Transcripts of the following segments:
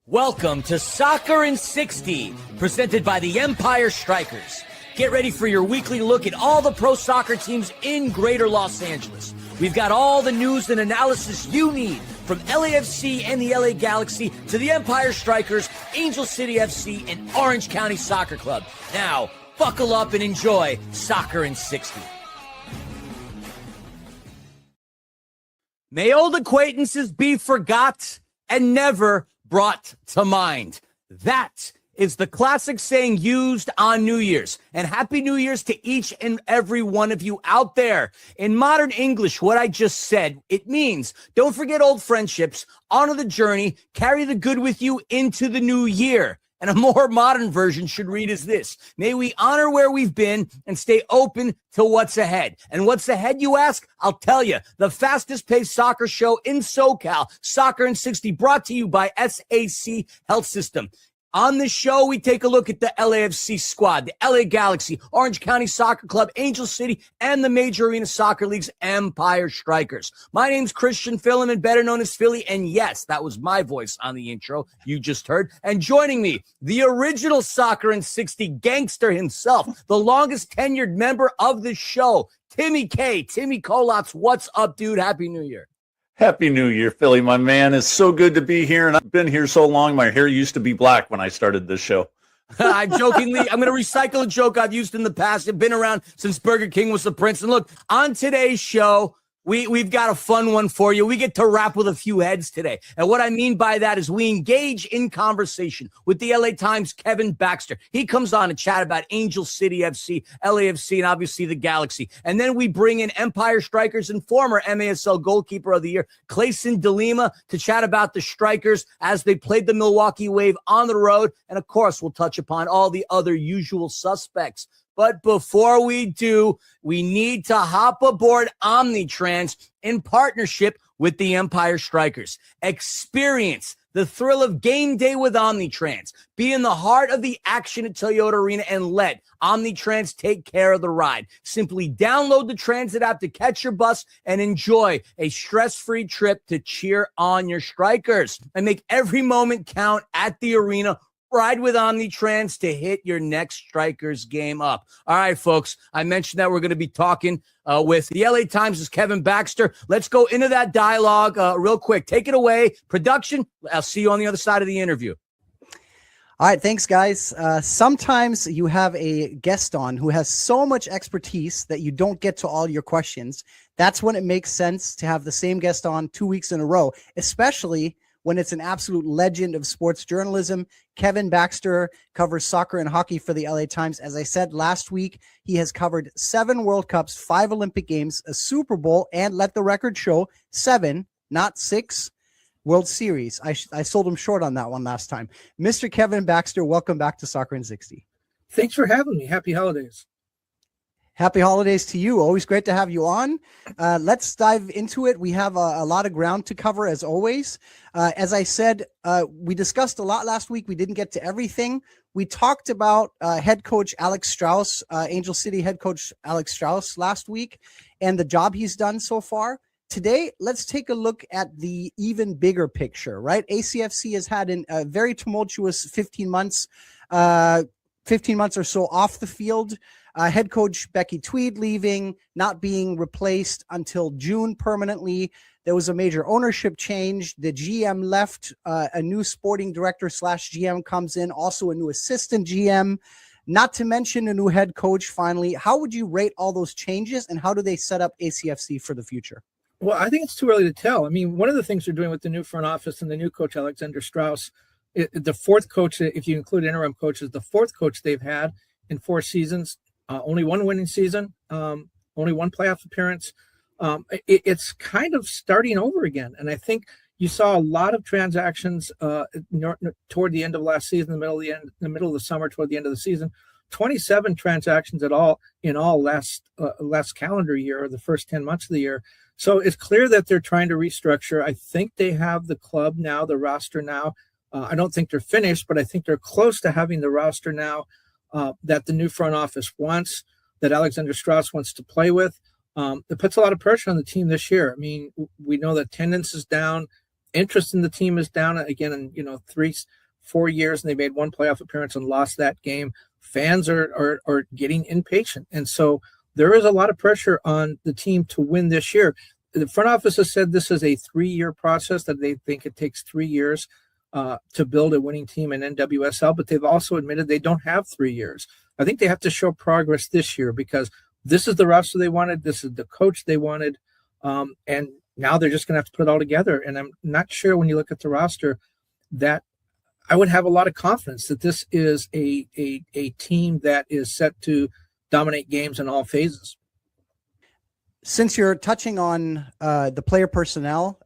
Welcome to Soccer in 60, presented by the Empire Strykers. Get ready for your weekly look at all the pro soccer teams in Greater Los Angeles. We've got all the news and analysis you need, from LAFC and the LA Galaxy to the Empire Strykers, Angel City FC, and Orange County Soccer Club. Now, buckle up and enjoy Soccer in 60. May old acquaintances be forgot and never brought to mind. That is the classic saying used on New Year's. And Happy New Year's to each and every one of you out there. In modern English, what I just said, it means don't forget old friendships, honor the journey, carry the good with you into the new year. And a more modern version should read as this: may we honor where we've been and stay open to what's ahead. And what's ahead, you ask? I'll tell you. The fastest paced soccer show in SoCal, Soccer in 60, brought to you by SAC Health System. On this show, we take a look at the LAFC squad, the LA Galaxy, Orange County Soccer Club, Angel City, and the Major Arena Soccer League's Empire Strykers. My name's Christian Filliman, better known as Philly, and yes, that was my voice on the intro you just heard. And joining me, the original Soccer in 60 gangster himself, the longest tenured member of the show, Timmy K. Timmy Kolotz. What's up, dude? Happy New Year. Happy New Year, Philly, my man. It's so good to be here, and I've been here so long. My hair used to be black when I started this show. I'm going to recycle a joke I've used in the past. I've been around since Burger King was the prince. And look, on today's show, we've got a fun one for you. We get to rap with a few heads today. And what I mean by that is we engage in conversation with the LA Times' Kevin Baxter. He comes on to chat about Angel City FC, LAFC, and obviously the Galaxy. And then we bring in Empire Strykers and former MASL goalkeeper of the year, Claysson De Lima, to chat about the Strykers as they played the Milwaukee Wave on the road. And of course, we'll touch upon all the other usual suspects. But before we do, we need to hop aboard Omnitrans in partnership with the Empire Strykers. Experience the thrill of game day with Omnitrans. Be in the heart of the action at Toyota Arena and let Omnitrans take care of the ride. Simply download the Transit app to catch your bus and enjoy a stress-free trip to cheer on your Strykers. And make every moment count at the arena. Ride with Omnitrans to hit your next Strykers game up. All right, folks, I mentioned that we're going to be talking with the LA Times' Kevin Baxter. Let's go into that dialogue real quick. Take it away. Production, I'll see you on the other side of the interview. All right, thanks, guys. Sometimes you have a guest on who has so much expertise that you don't get to all your questions. That's when it makes sense to have the same guest on 2 weeks in a row, especially when it's an absolute legend of sports journalism. Kevin Baxter covers soccer and hockey for the LA Times. As I said last week, he has covered 7 World Cups, 5 Olympic Games, a Super Bowl, and let the record show 7, not 6, World Series. I sold him short on that one last time. Mr. Kevin Baxter, welcome back to Soccer in 60. Thanks for having me. Happy holidays. Happy holidays to you. Always great to have you on. Let's dive into it. We have a lot of ground to cover, as always. As I said, we discussed a lot last week. We didn't get to everything. We talked about head coach Alex Strauss, Angel City head coach Alex Strauss last week, and the job he's done so far. Today, let's take a look at the even bigger picture, right? ACFC has had a very tumultuous 15 months or so off the field. Head coach Becky Tweed leaving, not being replaced until June permanently. There was a major ownership change. The GM left. A new sporting director / GM comes in, also a new assistant GM, not to mention a new head coach finally. How would you rate all those changes, and how do they set up ACFC for the future? Well, I think it's too early to tell. I mean, one of the things they're doing with the new front office and the new coach, Alexander Strauss, the fourth coach, if you include interim coaches, the fourth coach they've had in 4 seasons. Only one winning season, only one playoff appearance. It's kind of starting over again. And I think you saw a lot of transactions toward the end of last season, the middle of the summer, toward the end of the season. 27 transactions in all last calendar year, or the first 10 months of the year. So it's clear that they're trying to restructure. I think they have the club now, the roster now. I don't think they're finished, but I think they're close to having the roster now that the new front office wants, that Alexander Strauss wants to play with. It puts a lot of pressure on the team this year. I mean, we know that attendance is down. Interest in the team is down again in 3-4 years, and they made one playoff appearance and lost that game. Fans are getting impatient, and so there is a lot of pressure on the team to win this year. The front office has said this is a 3-year process, that they think it takes 3 years to build a winning team in NWSL, but they've also admitted they don't have 3 years. I think they have to show progress this year, because this is the roster they wanted, this is the coach they wanted, and now they're just going to have to put it all together. And I'm not sure, when you look at the roster, that I would have a lot of confidence that this is a team that is set to dominate games in all phases. Since you're touching on the player personnel,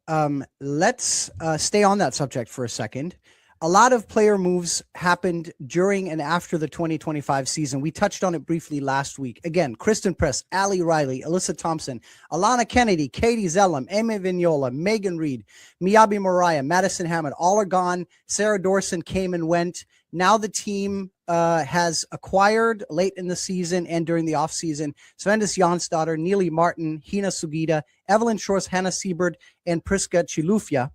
let's stay on that subject for a second. A lot of player moves happened during and after the 2025 season. We touched on it briefly last week. Again, Kristen Press, Ali Riley, Alyssa Thompson, Alana Kennedy, Katie Zellum, Amy Vignola, Megan Reed, Miyabi Mariah, Madison Hammond, all are gone. Sarah Dorson came and went. Now the team has acquired late in the season and during the offseason Svendis Jonsdottir, Neely Martin, Hina Sugita, Evelyn Shores, Hannah Siebert, and Priska Chilufya.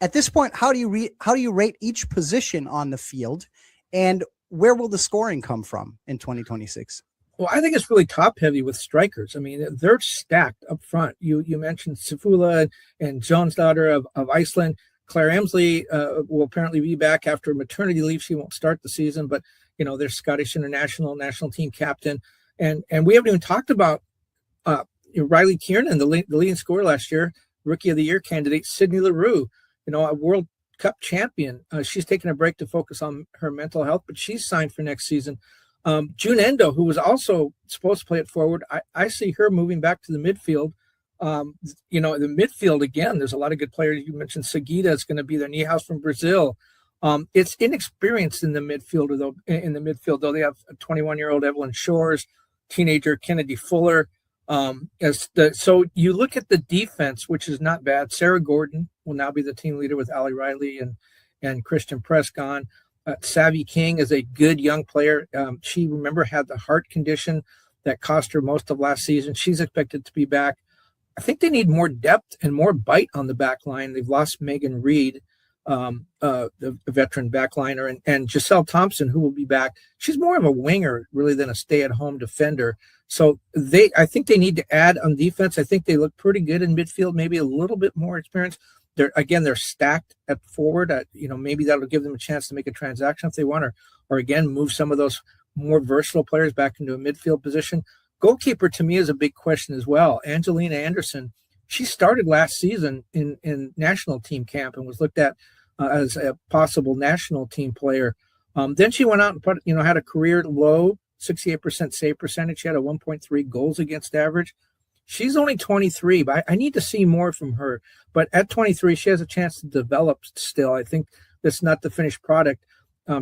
At this point, how do you rate each position on the field, and where will the scoring come from in 2026? Well, I think it's really top heavy with strikers. I mean, they're stacked up front. You mentioned Sifula and Jonsdottir of Iceland. Claire Emsley will apparently be back after maternity leave. She won't start the season, but they're Scottish international national team captain, and we haven't even talked about Riley Kiernan, the leading scorer last year, Rookie of the Year candidate, Sydney Leroux, a World Cup champion. She's taking a break to focus on her mental health, but she's signed for next season. June Endo, who was also supposed to play it forward, I see her moving back to the midfield. The midfield, again, there's a lot of good players. You mentioned Sagita is going to be there. Niehaus from Brazil. It's inexperienced in the midfield, though. They have a 21-year-old Evelyn Shores, teenager Kennedy Fuller. So you look at the defense, which is not bad. Sarah Gordon will now be the team leader with Ali Riley and Christian Press gone. Savvy King is a good young player. She, remember, had the heart condition that cost her most of last season. She's expected to be back. I think they need more depth and more bite on the back line. They've lost Megan Reed, the veteran backliner, and Giselle Thompson, who will be back. She's more of a winger, really, than a stay-at-home defender. So I think they need to add on defense. I think they look pretty good in midfield, maybe a little bit more experience. They're stacked at forward. Maybe that'll give them a chance to make a transaction if they want, or again, move some of those more versatile players back into a midfield position. Goalkeeper, to me, is a big question as well. Angelina Anderson, she started last season in national team camp and was looked at as a possible national team player. Then she went out and had a career low 68% save percentage. She had a 1.3 goals against average. She's only 23, but I need to see more from her. But at 23, she has a chance to develop still. I think that's not the finished product.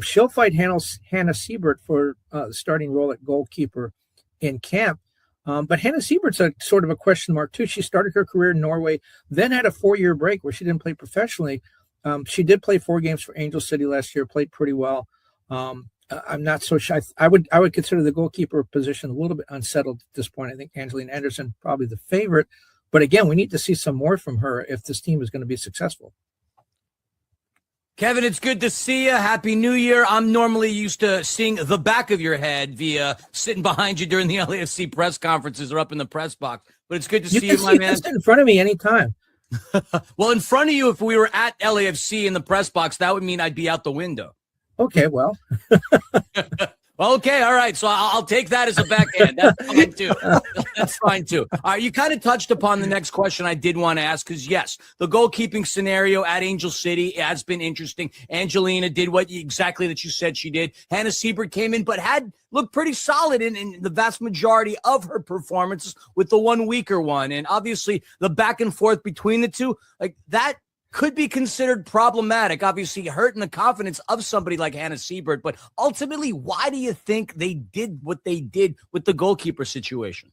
She'll fight Hannah Siebert for the starting role at goalkeeper in camp. But Hannah Siebert's a sort of a question mark too. She started her career in Norway, then had a 4-year break where she didn't play professionally. She did play 4 games for Angel City last year, played pretty well. I'm not so shy. I would consider the goalkeeper position a little bit unsettled at this point. I think Angelina Anderson probably the favorite, but again, we need to see some more from her if this team is going to be successful. Kevin, it's good to see you. Happy New Year. I'm normally used to seeing the back of your head via sitting behind you during the LAFC press conferences or up in the press box, but it's good to see you, my man. Sit in front of me anytime. Well, in front of you, if we were at LAFC in the press box, that would mean I'd be out the window. Okay, well. Okay, all right. So I'll take that as a backhand. That's fine too. That's fine too. All right, you kind of touched upon the next question I did want to ask, because yes, the goalkeeping scenario at Angel City has been interesting. Angelina did exactly that you said she did. Hannah Siebert came in, but had looked pretty solid in the vast majority of her performances, with the one weaker one. And obviously the back and forth between the two, like that, could be considered problematic, obviously hurting the confidence of somebody like Hannah Siebert. But ultimately, why do you think they did what they did with the goalkeeper situation?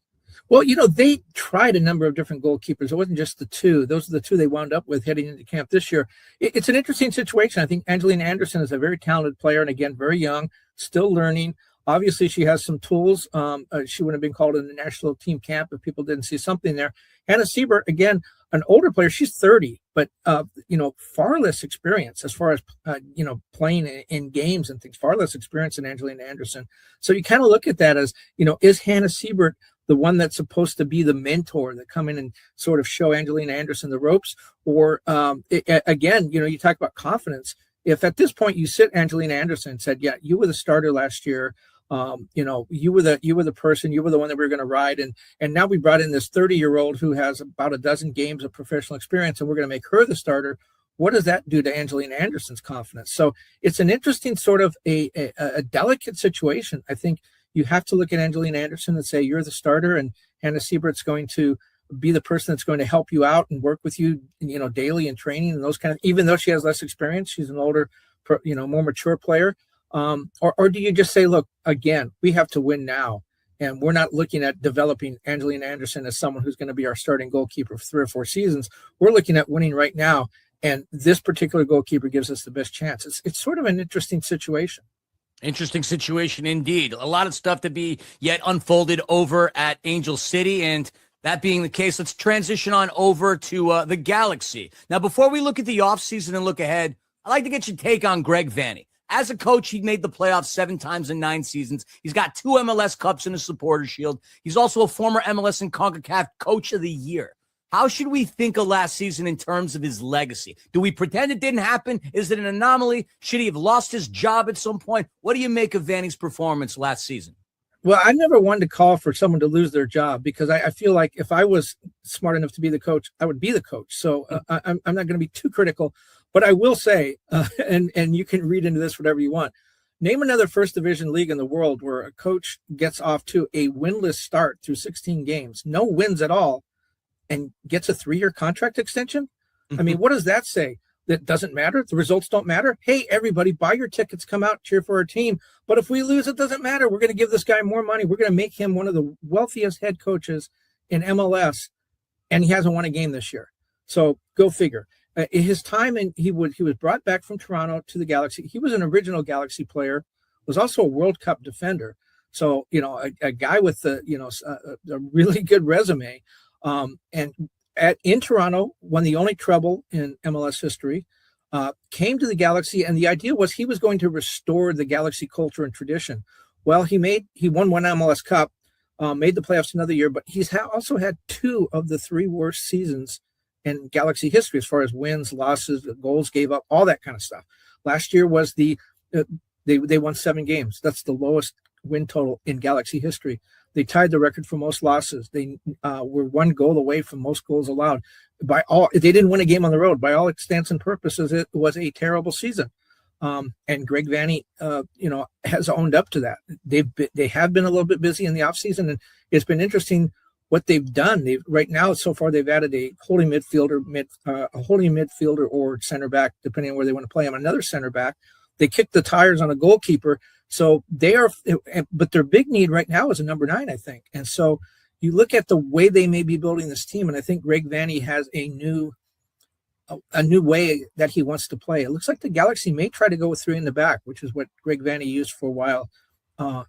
Well, they tried a number of different goalkeepers. It wasn't just the two. Those are the two they wound up with heading into camp this year. It's an interesting situation. I think Angelina Anderson is a very talented player, and again, very young, still learning. Obviously, she has some tools. She wouldn't have been called in the national team camp if people didn't see something there. Hannah Siebert, again, an older player. She's 30, but far less experience as far as playing in games and things. Far less experience than Angelina Anderson. So you kind of look at that as, is Hannah Siebert the one that's supposed to be the mentor that come in and sort of show Angelina Anderson the ropes? Or again, you talk about confidence. If at this point you sit Angelina Anderson and said, yeah, you were the starter last year, you were the person, you were the one that we were going to ride, and now we brought in this 30-year-old who has about a dozen games of professional experience, and we're going to make her the starter. What does that do to Angelina Anderson's confidence? So it's an interesting sort of a delicate situation. I think you have to look at Angelina Anderson and say, you're the starter, and Hannah Siebert's going to be the person that's going to help you out and work with you, daily in training and those kind of, even though she has less experience, she's an older, more mature player. Or do you just say, look, again, we have to win now, and we're not looking at developing Angelina Anderson as someone who's going to be our starting goalkeeper for 3 or 4 seasons. We're looking at winning right now, and this particular goalkeeper gives us the best chance. It's sort of an interesting situation. Interesting situation indeed. A lot of stuff to be yet unfolded over at Angel City, and that being the case, let's transition on over to the Galaxy. Now, before we look at the offseason and look ahead, I'd like to get your take on Greg Vanney. As a coach, he made the playoffs 7 times in 9 seasons. He's got 2 MLS Cups in his Supporters Shield. He's also a former MLS and CONCACAF Coach of the Year. How should we think of last season in terms of his legacy? Do we pretend it didn't happen? Is it an anomaly? Should he have lost his job at some point? What do you make of Vanney's performance last season? Well, I never wanted to call for someone to lose their job, because I feel like if I was smart enough to be the coach, I would be the coach. So I'm not going to be too critical. But I will say, and you can read into this whatever you want, name another first division league in the world where a coach gets off to a winless start through 16 games, no wins at all, and gets a 3-year contract extension. I mean, what does that say? That doesn't matter? The results don't matter? Hey, everybody, buy your tickets, come out, cheer for our team. But if we lose, it doesn't matter. We're going to give this guy more money. We're going to make him one of the wealthiest head coaches in MLS, and he hasn't won a game this year. So go figure. His time, and he was brought back from Toronto to the Galaxy. He was an original Galaxy player, was also a World Cup defender. So, a guy with a really good resume. And in Toronto, won the only treble in MLS history, came to the Galaxy, and the idea was he was going to restore the Galaxy culture and tradition. Well, he won 1 MLS Cup, made the playoffs another year, but he's also had 2 of the 3 worst seasons in Galaxy history as far as wins, losses, goals gave up, all that kind of stuff. Last year was they won 7 games. That's the lowest win total in Galaxy history. They tied the record for most losses. They were 1 goal away from most goals allowed. They didn't win a game on the road. By all extents and purposes, it was a terrible season. And Greg Vanney, has owned up to that. They have been a little bit busy in the offseason, and it's been interesting what they've done. Right now, so far, they've added a holding midfielder or center back, depending on where they want to play him. Another center back. They kicked the tires on a goalkeeper. So but their big need right now is a number 9, I think. And so you look at the way they may be building this team, and I think Greg Vanney has a new way that he wants to play. It looks like the Galaxy may try to go with 3 in the back, which is what Greg Vanney used for a while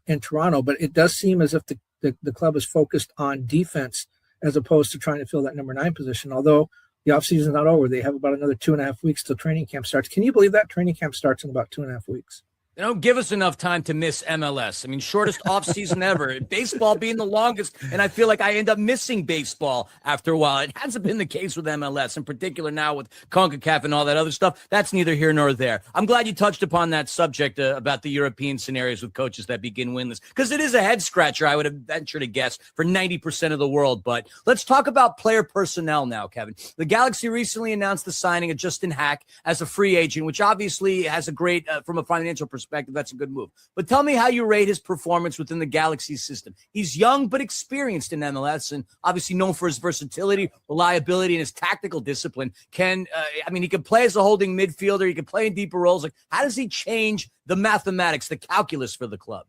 in Toronto. But it does seem as if the club is focused on defense as opposed to trying to fill that number 9 position. Although the offseason is not over, they have about another 2.5 weeks till training camp starts. Can you believe that training camp starts in about 2.5 weeks? They don't give us enough time to miss MLS. I mean, shortest offseason ever. Baseball being the longest, and I feel like I end up missing baseball after a while. It hasn't been the case with MLS, in particular now with CONCACAF and all that other stuff. That's neither here nor there. I'm glad you touched upon that subject about the European scenarios with coaches that begin winless, because it is a head-scratcher, I would have ventured to guess, for 90% of the world. But let's talk about player personnel now, Kevin. The Galaxy recently announced the signing of Justin Haak as a free agent, which obviously has a great, from a financial perspective, that's a good move. But tell me how you rate his performance within the Galaxy system. He's young but experienced in MLS, and obviously known for his versatility, reliability, and his tactical discipline. He can play as a holding midfielder. He can play in deeper roles. Like, how does he change the mathematics, the calculus for the club?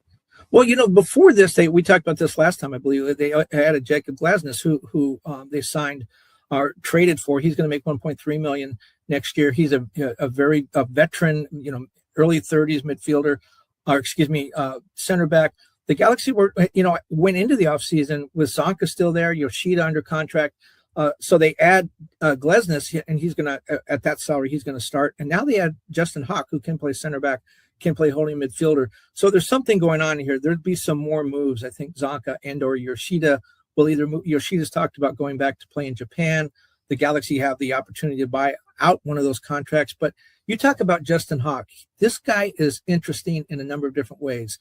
Well, before this, we talked about this last time, I believe. They added Jacob Glasnes, who they signed or traded for. He's going to make $1.3 million next year. He's a veteran, early 30s midfielder. center back. The Galaxy went into the offseason with Zonka still there, Yoshida under contract. So they add Glesnes, and he's going to, at that salary, he's going to start. And now they add Justin Haak, who can play center back, can play holding midfielder. So there's something going on here. There'd be some more moves. I think Zonka and or Yoshida will either move. Yoshida's talked about going back to play in Japan. The Galaxy have the opportunity to buy out one of those contracts. But you talk about Justin Haak. This guy is interesting in a number of different ways,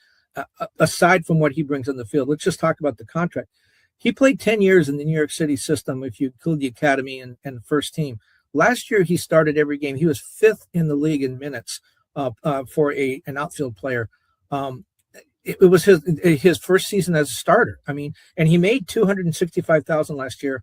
aside from what he brings on the field. Let's just talk about the contract. He played 10 years in the New York City system, if you include the academy and first team. Last year, he started every game. He was 5th in the league in minutes for an outfield player. It was his first season as a starter. I mean, and he made $265,000 last year.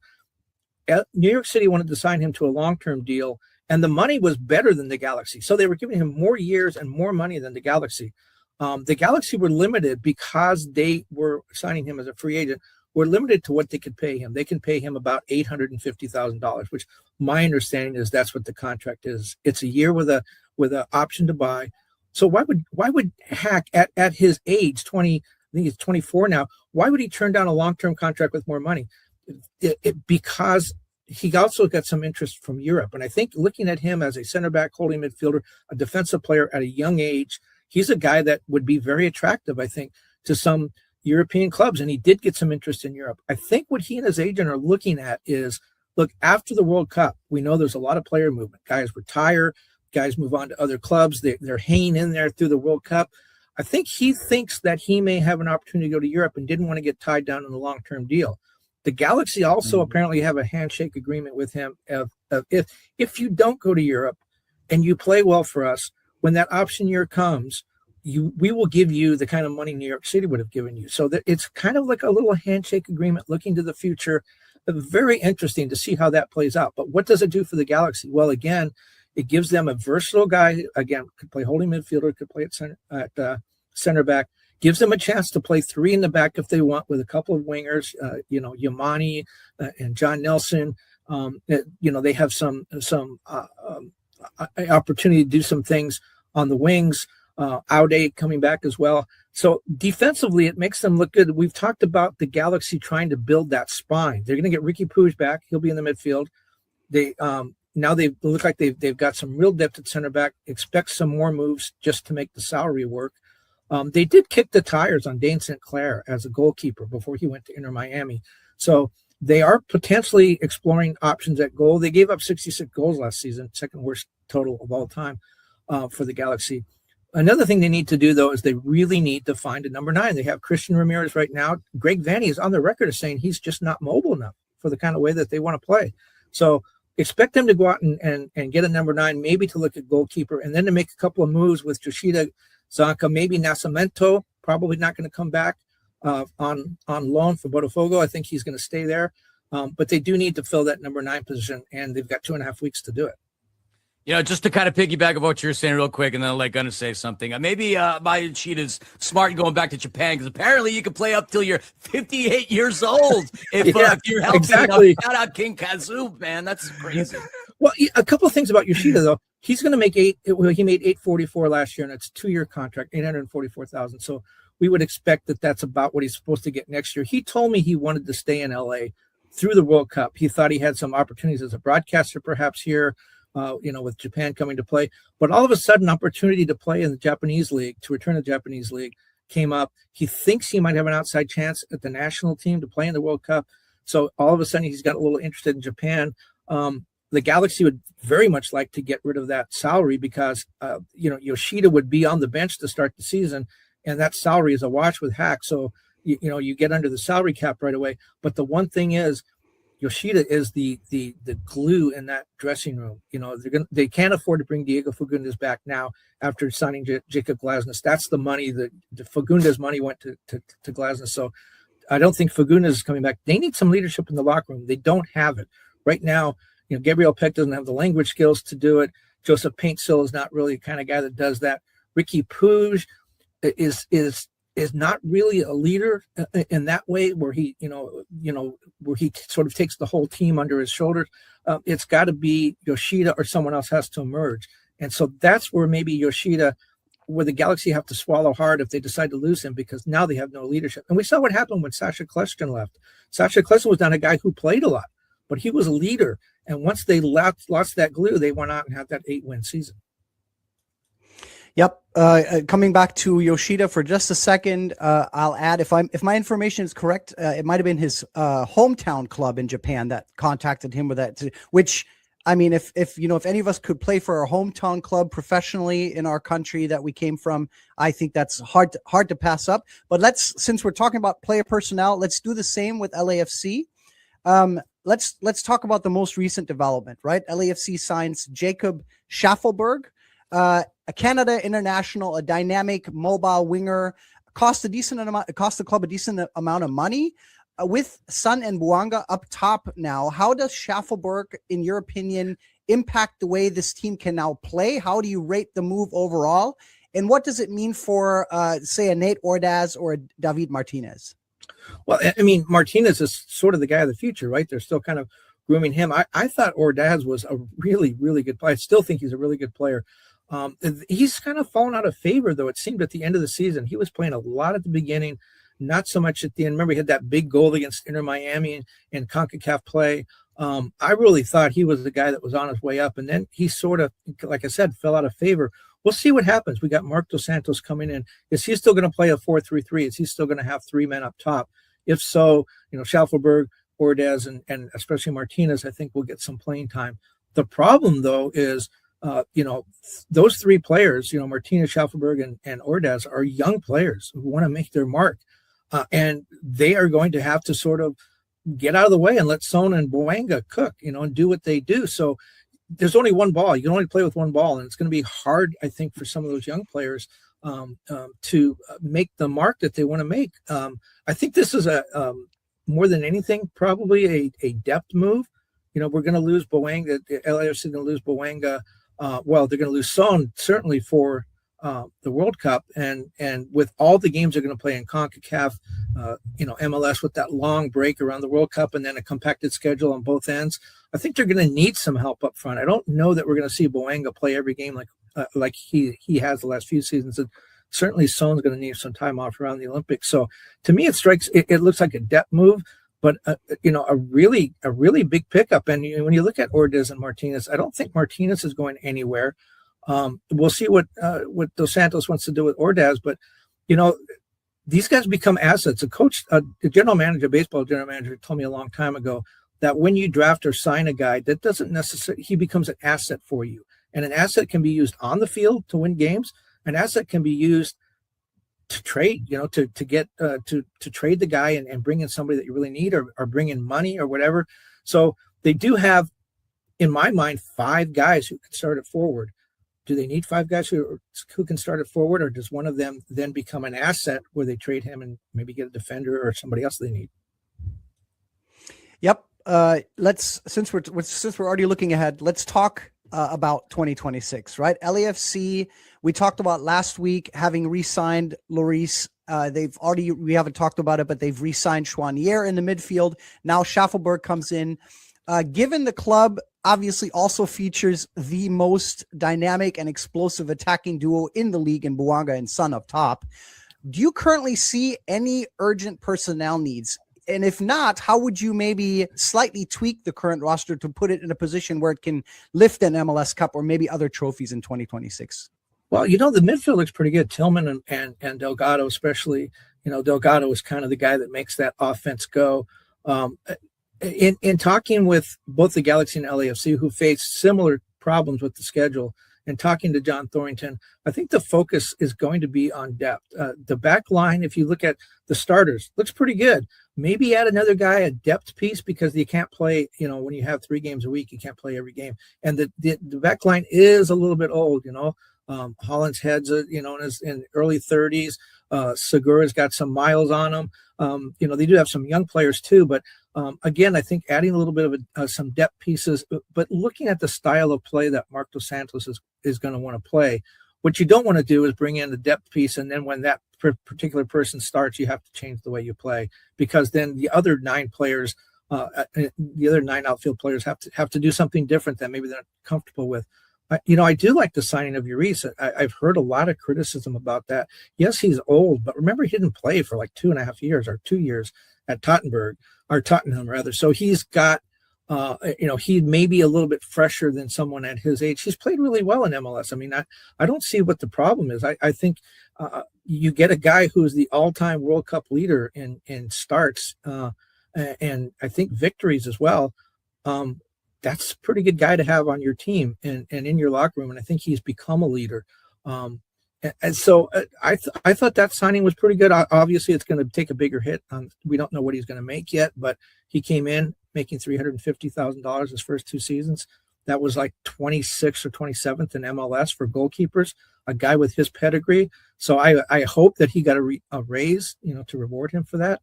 New York City wanted to sign him to a long-term deal, and the money was better than the Galaxy. So they were giving him more years and more money than the Galaxy. The Galaxy were limited because they were signing him as a free agent. We're limited to what they could pay him. They can pay him about $850,000, which my understanding is that's what the contract is. It's a year with a option to buy. So why would Haak at his age, 20, I think he's 24 now, why would he turn down a long-term contract with more money? Because he also got some interest from Europe. And I think looking at him as a center back, holding midfielder, a defensive player at a young age, he's a guy that would be very attractive, I think, to some European clubs, and he did get some interest in Europe. I think what he and his agent are looking at is, look, after the World Cup, we know there's a lot of player movement. Guys retire, guys move on to other clubs. They're hanging in there through the World Cup. I think he thinks that he may have an opportunity to go to Europe and didn't want to get tied down in a long-term deal. The Galaxy also apparently have a handshake agreement with him of if you don't go to Europe and you play well for us, when that option year comes, we will give you the kind of money New York City would have given you. So that it's kind of like a little handshake agreement looking to the future. Very interesting to see how that plays out. But what does it do for the Galaxy? Well, again, it gives them a versatile guy. Again, could play holding midfielder, could play at center back. Gives them a chance to play 3 in the back if they want, with a couple of wingers, Yamani and John Nelson. They have some opportunity to do some things on the wings. Aude coming back as well. So defensively, it makes them look good. We've talked about the Galaxy trying to build that spine. They're going to get Ricky Puig back. He'll be in the midfield. They now they look like they've got some real depth at center back. Expect some more moves just to make the salary work. They did kick the tires on Dane St. Clair as a goalkeeper before he went to Inter Miami. So they are potentially exploring options at goal. They gave up 66 goals last season, second worst total of all time for the Galaxy. Another thing they need to do, though, is they really need to find a number 9. They have Christian Ramirez right now. Greg Vanny is on the record as saying he's just not mobile enough for the kind of way that they want to play. So expect them to go out and get a number 9, maybe to look at goalkeeper, and then to make a couple of moves with Yoshida, Zonka, maybe Nascimento, probably not going to come back on loan for Botafogo. I think he's going to stay there. But they do need to fill that number 9 position, and they've got 2.5 weeks to do it. Just to kind of piggyback of what you're saying real quick, and then I'll let Gunnar say something. Maybe Yoshita's smart going back to Japan, because apparently you can play up till you're 58 years old if you're healthy. Exactly. Enough. Shout out King Kazu, man. That's crazy. Well, a couple of things about Yoshida, though. He's going to make he made $844 last year, and it's a 2-year contract, $844,000. So we would expect that that's about what he's supposed to get next year. He told me he wanted to stay in LA through the World Cup. He thought he had some opportunities as a broadcaster, perhaps here. With Japan coming to play. But all of a sudden, opportunity to play in the Japanese league, to return to the Japanese league, came up. He thinks he might have an outside chance at the national team to play in the World Cup. So all of a sudden, he's got a little interested in Japan. The Galaxy would very much like to get rid of that salary because, Yoshida would be on the bench to start the season, and that salary is a wash with Haak. So, you get under the salary cap right away. But the one thing is, Yoshida is the glue in that dressing room. They can't afford to bring Diego Fagundes back now after signing Jacob Glesnes. That's the money that the Fagundes money went to Glesnes. So I don't think Fagundes is coming back. They need some leadership in the locker room. They don't have it right now. Gabriel Peck doesn't have the language skills to do it. Joseph Paintsil is not really the kind of guy that does that. Ricky Puig is not really a leader in that way, where he, where he sort of takes the whole team under his shoulders. It's got to be Yoshida, or someone else has to emerge. And so that's where maybe Yoshida where the Galaxy have to swallow hard if they decide to lose him, because now they have no leadership. And we saw what happened when Sasha Kljestan left. Sasha Kljestan was not a guy who played a lot, but he was a leader. And once they lost that glue, they went out and had that 8-win season. Yep. Coming back to Yoshida for just a second, I'll add, if my information is correct, it might have been his hometown club in Japan that contacted him with that, which, I mean, if any of us could play for our hometown club professionally in our country that we came from, I think that's hard to pass up. But since we're talking about player personnel, let's do the same with LAFC. Let's talk about the most recent development, right? LAFC signs Jacob Schaffelburg, a Canada international, a dynamic mobile winger, cost the club a decent amount of money. With Son and Bouanga up top now, how does Schaffelburg, in your opinion, impact the way this team can now play? How do you rate the move overall? And what does it mean for, say, a Nate Ordaz or a David Martinez? Well, I mean, Martinez is sort of the guy of the future, right? They're still kind of grooming him. I thought Ordaz was a really, really good player. I still think he's a really good player. He's kind of fallen out of favor, though. It seemed at the end of the season, he was playing a lot at the beginning, not so much at the end. Remember, he had that big goal against Inter Miami in CONCACAF play. I really thought he was the guy that was on his way up. And then he sort of, like I said, fell out of favor. We'll see what happens. We got Marc Dos Santos coming in. Is he still going to play a 4-3-3? Is he still going to have 3 men up top? If so, Schaffelburg, Ordaz, and especially Martinez, I think will get some playing time. The problem, though, is, those 3 players, Martinez, Schaffelburg, and Ordaz are young players who want to make their mark. And they are going to have to sort of get out of the way and let Son and Bouanga cook, and do what they do. So there's only one ball. You can only play with one ball. And it's going to be hard, I think, for some of those young players to make the mark that they want to make. I think this is more than anything, probably a depth move. We're going to lose Bouanga. LAFC is going to lose Bouanga. They're going to lose Son, certainly, for the World Cup, and with all the games they're going to play in CONCACAF, MLS with that long break around the World Cup and then a compacted schedule on both ends, I think they're going to need some help up front. I don't know that we're going to see Bouanga play every game like he has the last few seasons. And certainly Son's going to need some time off around the Olympics. So to me, it looks like a depth move, but a really big pickup. And when you look at Ordaz and Martinez, I don't think Martinez is going anywhere. We'll see what Dos Santos wants to do with Ordaz, but these guys become assets. A baseball general manager told me a long time ago that when you draft or sign a guy, that doesn't necessarily, he becomes an asset for you. And an asset can be used on the field to win games. An asset can be used to trade, to get to trade the guy and bring in somebody that you really need, or bring in money or whatever. So they do have, in my mind, 5 guys who can start it forward. Do they need 5 guys who can start it forward, or does one of them then become an asset where they trade him and maybe get a defender or somebody else they need? Yep. Since we're already looking ahead, let's talk about 2026, right? LAFC, we talked about last week having re-signed Lloris. We haven't talked about it, but they've re-signed Chouanier in the midfield. Now Schaffelburg comes in. Given the club obviously also features the most dynamic and explosive attacking duo in the league in Bouanga and Son up top, do you currently see any urgent personnel needs? And if not, how would you maybe slightly tweak the current roster to put it in a position where it can lift an MLS Cup or maybe other trophies in 2026? Well, the midfield looks pretty good. Tillman and Delgado, especially. Delgado is kind of the guy that makes that offense go. In talking with both the Galaxy and LAFC, who face similar problems with the schedule, and talking to John Thorrington, I think the focus is going to be on depth. The back line, if you look at the starters, looks pretty good. Maybe add another guy, a depth piece, because you can't play, when you have 3 games a week, you can't play every game. And the back line is a little bit old, Holland's head's, in early 30s. Segura's got some miles on him. They do have some young players too, but again, I think adding a little bit of some depth pieces, but looking at the style of play that Marc Dos Santos is going to want to play. What you don't want to do is bring in the depth piece, and then when that particular person starts, you have to change the way you play, because then the other 9 players, the other 9 outfield players have to do something different that maybe they're not comfortable with. I do like the signing of Urice. I've heard a lot of criticism about that. Yes, he's old, but remember, he didn't play for like 2.5 years or 2 years at Tottenham rather. So he's got, he may be a little bit fresher than someone at his age. He's played really well in MLS. I mean, I don't see what the problem is. I think you get a guy who's the all-time World Cup leader in starts, and I think victories as well. That's a pretty good guy to have on your team and in your locker room. And I think he's become a leader. And so I thought that signing was pretty good. Obviously, it's going to take a bigger hit. We don't know what he's going to make yet, but he came in making $350,000 his first 2 seasons. That was like 26th or 27th in MLS for goalkeepers, a guy with his pedigree. So I hope that he got a raise, to reward him for that.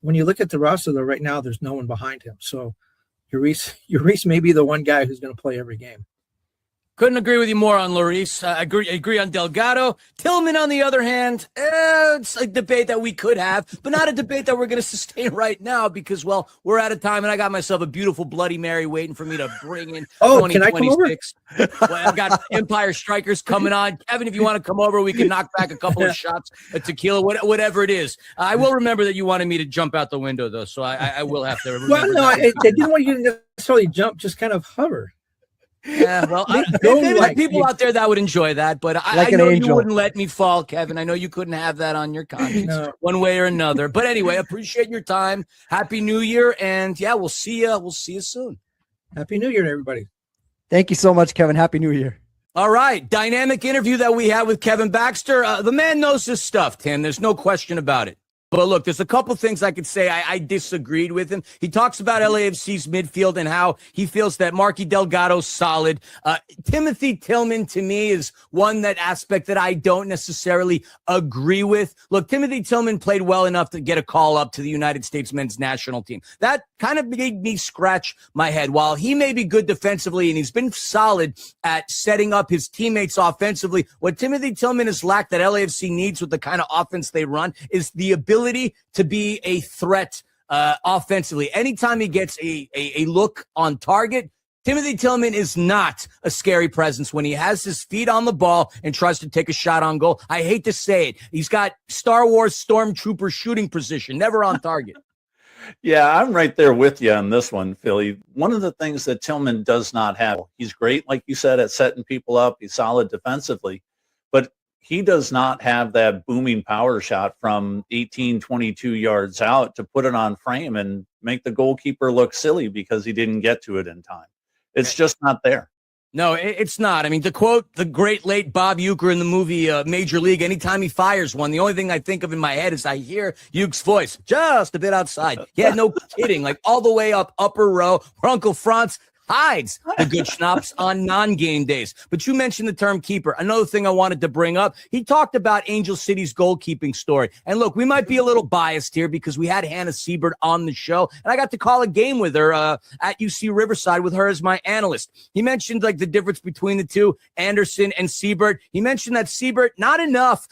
When you look at the roster, though, right now, there's no one behind him. So Urice may be the one guy who's going to play every game. Couldn't agree with you more on Lloris. Agree on Delgado. Tillman, on the other hand, it's a debate that we could have, but not a debate that we're going to sustain right now because, well, we're out of time, and I got myself a beautiful Bloody Mary waiting for me to bring in 2026. Well, I've got Empire Strykers coming on. Kevin, if you want to come over, we can knock back a couple of shots of tequila, whatever it is. I will remember that you wanted me to jump out the window, though, so I will have to remember. Well, no, I didn't want you to necessarily jump, just kind of hover. Yeah, well, maybe people out there that would enjoy that, but I know you wouldn't let me fall, Kevin. I know you couldn't have that on your conscience one way or another. But anyway, appreciate your time. Happy New Year, and yeah, we'll see you. We'll see you soon. Happy New Year to everybody. Thank you so much, Kevin. Happy New Year. All right, dynamic interview that we had with Kevin Baxter. The man knows his stuff, Tim. There's no question about it. But look, there's a couple things I could say I disagreed with him. He talks about LAFC's midfield and how he feels that Marky Delgado's solid. Timothy Tillman, to me, is one aspect that I don't necessarily agree with. Look, Timothy Tillman played well enough to get a call up to the United States men's national team. That kind of made me scratch my head. While he may be good defensively and he's been solid at setting up his teammates offensively, what Timothy Tillman has lacked that LAFC needs with the kind of offense they run is the ability to be a threat offensively. Anytime he gets a look on target, Timothy Tillman is not a scary presence when he has his feet on the ball and tries to take a shot on goal. I hate to say it. He's got Star Wars Stormtrooper shooting position, never on target. Yeah, I'm right there with you on this one, Philly. One of the things that Tillman does not have, he's great, like you said, at setting people up. He's solid defensively, but he does not have that booming power shot from 18, 22 yards out to put it on frame and make the goalkeeper look silly because he didn't get to it in time. It's just not there. No, it's not. I mean, to quote the great late Bob Uecker in the movie Major League, anytime he fires one, the only thing I think of in my head is I hear Ueck's voice just a bit outside. Yeah, no kidding. Like all the way up upper row where Uncle Franz hides the good schnapps on non-game days. But you mentioned the term keeper. Another thing I wanted to bring up, he talked about Angel City's goalkeeping story. And look, we might be a little biased here because we had Hannah Siebert on the show, and I got to call a game with her at UC Riverside with her as my analyst. He mentioned like the difference between the two, Anderson and Siebert. He mentioned that Siebert, not enough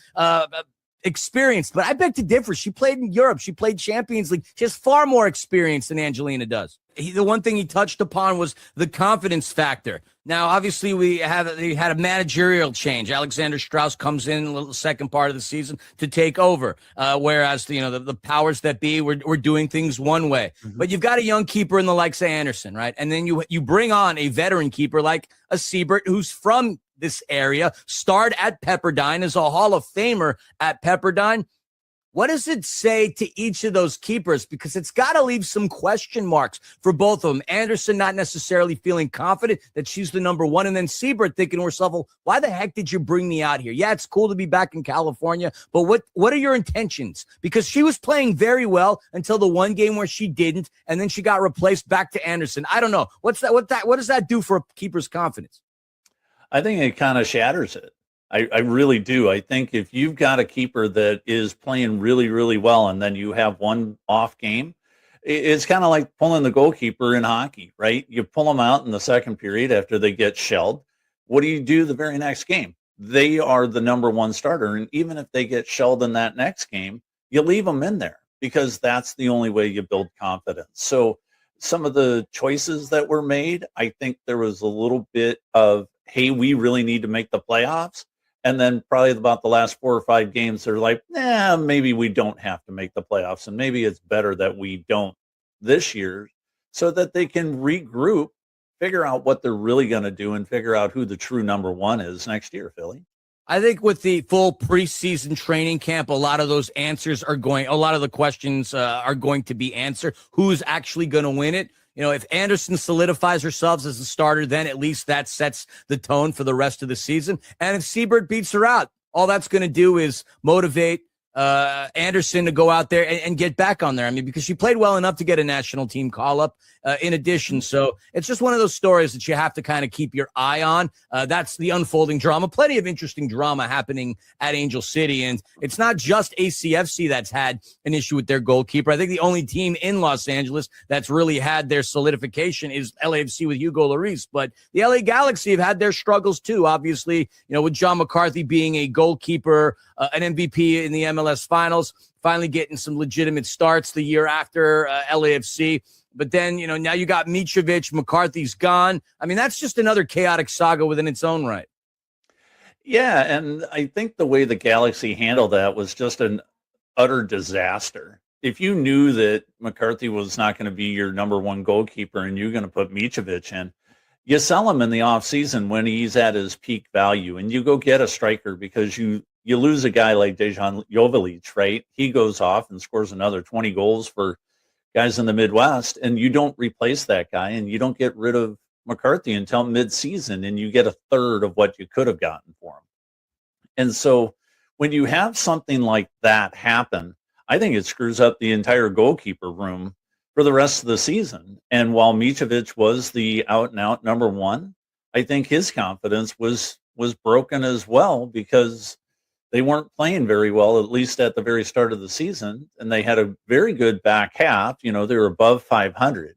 experience, but I beg to differ. She played in Europe. She played Champions League. She has far more experience than Angelina does. The one thing he touched upon was the confidence factor. Now, obviously, we had a managerial change. Alexander Strauss comes in the second part of the season to take over, whereas the powers that be were doing things one way. Mm-hmm. But you've got a young keeper in the likes of Anderson, right? And then you bring on a veteran keeper like a Siebert who's from this area, starred at Pepperdine, is a Hall of Famer at Pepperdine. What does it say to each of those keepers? Because it's got to leave some question marks for both of them. Anderson not necessarily feeling confident that she's the number one, and then Siebert thinking to herself, well, why the heck did you bring me out here? Yeah, it's cool to be back in California, but what are your intentions? Because she was playing very well until the one game where she didn't, and then she got replaced back to Anderson. I don't know. What does that do for a keeper's confidence? I think it kind of shatters it. I really do. I think if you've got a keeper that is playing really, really well and then you have one off game, it's kind of like pulling the goalkeeper in hockey, right? You pull them out in the second period after they get shelled. What do you do the very next game? They are the number one starter. And even if they get shelled in that next game, you leave them in there because that's the only way you build confidence. So some of the choices that were made, I think there was a little bit of, hey, we really need to make the playoffs. And then probably about the last 4 or 5 games, they're like, nah, maybe we don't have to make the playoffs. And maybe it's better that we don't this year so that they can regroup, figure out what they're really going to do, and figure out who the true number one is next year, Philly. I think with the full preseason training camp, a lot of those answers are a lot of the questions are going to be answered. Who's actually going to win it? You know, if Anderson solidifies herself as a starter, then at least that sets the tone for the rest of the season. And if Seabird beats her out, all that's going to do is motivate Anderson to go out there and get back on there. I mean, because she played well enough to get a national team call up in addition. So it's just one of those stories that you have to kind of keep your eye on. That's the unfolding drama. Plenty of interesting drama happening at Angel City. And it's not just ACFC that's had an issue with their goalkeeper. I think the only team in Los Angeles that's really had their solidification is LAFC with Hugo Lloris. But the LA Galaxy have had their struggles too. Obviously, you know, with John McCarthy being a goalkeeper, an MVP in the MLS finals, finally getting some legitimate starts the year after LAFC. But then, you know, now you got Mitrovic, McCarthy's gone. I mean, that's just another chaotic saga within its own right. Yeah, and I think the way the Galaxy handled that was just an utter disaster. If you knew that McCarthy was not going to be your number one goalkeeper and you're going to put Mitrovic in, you sell him in the offseason when he's at his peak value, and you go get a striker because you lose a guy like Dejan Joveljic, right? He goes off and scores another 20 goals for guys in the Midwest, and you don't replace that guy, and you don't get rid of McCarthy until mid-season, and you get a third of what you could have gotten for him. And so when you have something like that happen, I think it screws up the entire goalkeeper room for the rest of the season. And while Mitrovic was the out-and-out number one, I think his confidence was broken as well because they weren't playing very well, at least at the very start of the season. And they had a very good back half. You know, they were above 500.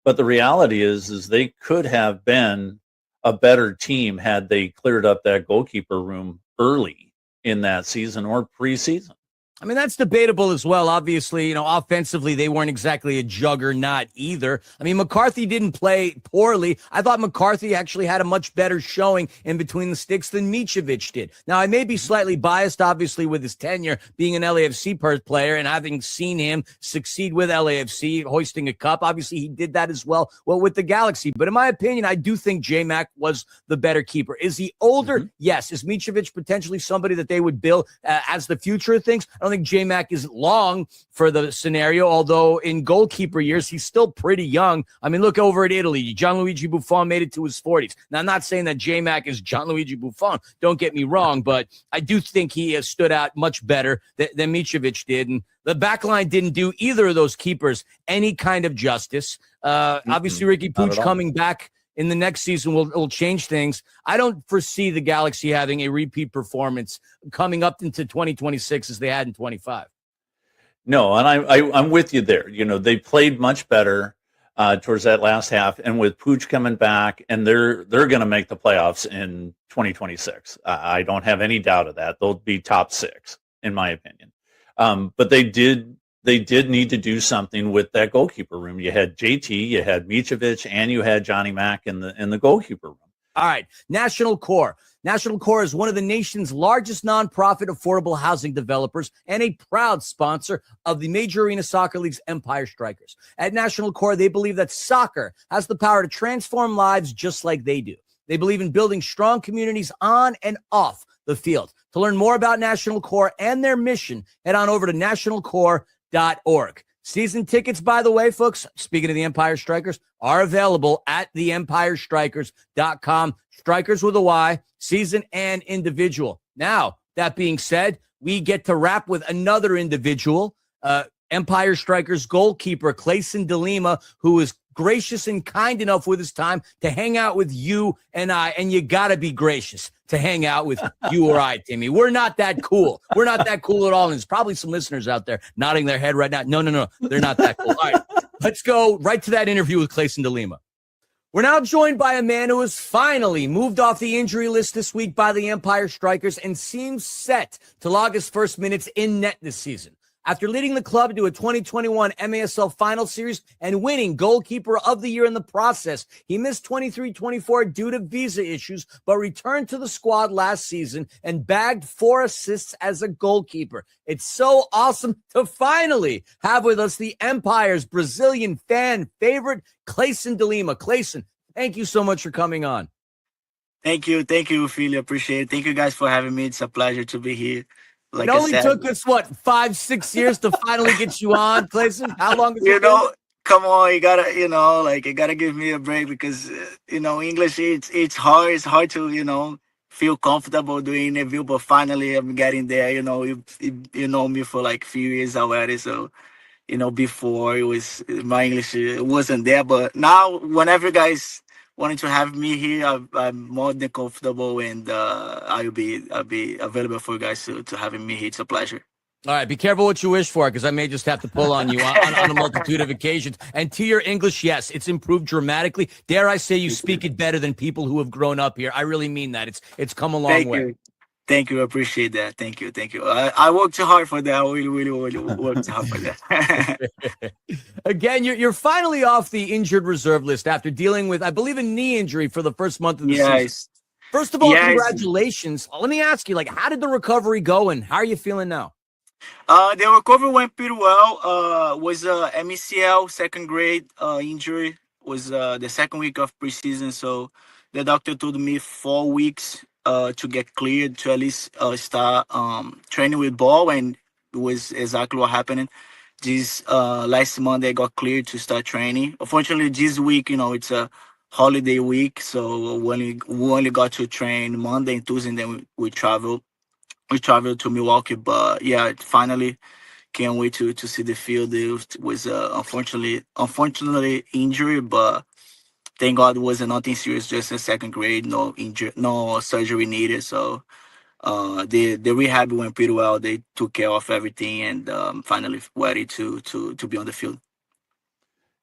But the reality is they could have been a better team had they cleared up that goalkeeper room early in that season or preseason. I mean, that's debatable as well. Obviously, you know, offensively, they weren't exactly a juggernaut either. I mean, McCarthy didn't play poorly. I thought McCarthy actually had a much better showing in between the sticks than Mitrovic did. Now, I may be slightly biased, obviously, with his tenure being an LAFC player and having seen him succeed with LAFC, hoisting a cup. Obviously, he did that as well with the Galaxy. But in my opinion, I do think J-Mac was the better keeper. Is he older? Mm-hmm. Yes. Is Mitrovic potentially somebody that they would bill as the future of things? I don't think J-Mac is long for the scenario, although in goalkeeper years, he's still pretty young. I mean, look over at Italy. Gianluigi Buffon made it to his 40s. Now, I'm not saying that J-Mac is Gianluigi Buffon. Don't get me wrong, but I do think he has stood out much better than Mitrovic did. And the back line didn't do either of those keepers any kind of justice. Obviously, Ricky Puig coming back in the next season will change things. I don't foresee the Galaxy having a repeat performance coming up into 2026 as they had in 25. No, and I'm with you there. You know, they played much better towards that last half, and with Puig coming back, and they're going to make the playoffs in 2026. I don't have any doubt of that. They'll be top 6, in my opinion. But they did need to do something with that goalkeeper room. You had JT, you had Mitrovic, and you had Johnny Mack in the goalkeeper room. All right, National Core. National Core is one of the nation's largest nonprofit affordable housing developers and a proud sponsor of the Major Arena Soccer League's Empire Strykers. At National Core, they believe that soccer has the power to transform lives just like they do. They believe in building strong communities on and off the field. To learn more about National Core and their mission, head on over to nationalcore.org. Season tickets, by the way, folks, speaking of the Empire Strykers, are available at theempirestrykers.com. Strikers with a Y, season and individual. Now, that being said, we get to wrap with another individual, Empire Strykers goalkeeper Claysson De Lima, who is gracious and kind enough with his time to hang out with you and I, and you got to be gracious to hang out with you or I, Timmy. We're not that cool. We're not that cool at all. And there's probably some listeners out there nodding their head right now. No, they're not that cool. All right, let's go right to that interview with Claysson De Lima. We're now joined by a man who has finally moved off the injury list this week by the Empire Strykers and seems set to log his first minutes in net this season. After leading the club to a 2021 MASL Final Series and winning Goalkeeper of the Year in the process, he missed 23-24 due to visa issues, but returned to the squad last season and bagged 4 assists as a goalkeeper. It's so awesome to finally have with us the Empire's Brazilian fan favorite, Claysson De Lima. Claysson, thank you so much for coming on. Thank you, Philly. Appreciate it. Thank you guys for having me. It's a pleasure to be here. Like it only I said, took us, 5-6 years to finally get you on, Claysson? How long has you it been? know, come on, you gotta give me a break because English it's hard. It's hard to feel comfortable doing interview, but finally I'm getting there. You know me for like a few years already, so before it was my English it wasn't there, but now whenever you guys wanted to have me here, I'm more than comfortable, and I'll be available for you guys to having me here. It's a pleasure. All right, be careful what you wish for, because I may just have to pull on you on a multitude of occasions. And to your English, yes, it's improved dramatically. Dare I say you speak it better than people who have grown up here. I really mean that. It's come a long way. Thank you. I appreciate that. Thank you. I worked hard for that. I really worked hard for that. Again, you're finally off the injured reserve list after dealing with, I believe, a knee injury for the first month of the season. First of all, congratulations. Let me ask you, how did the recovery go, and how are you feeling now? The recovery went pretty well. Was a MECL second grade injury. Was the second week of preseason, so the doctor told me 4 weeks to get cleared to at least start training with ball, and it was exactly what happened. This last Monday I got cleared to start training. Unfortunately, this week, it's a holiday week, so we only got to train Monday and Tuesday, and then we traveled to Milwaukee. But yeah, finally can't wait to see the field. It was unfortunately injury, but thank God it wasn't nothing serious, just a second grade, no injury, no surgery needed. So the rehab went pretty well. They took care of everything, and finally ready to be on the field.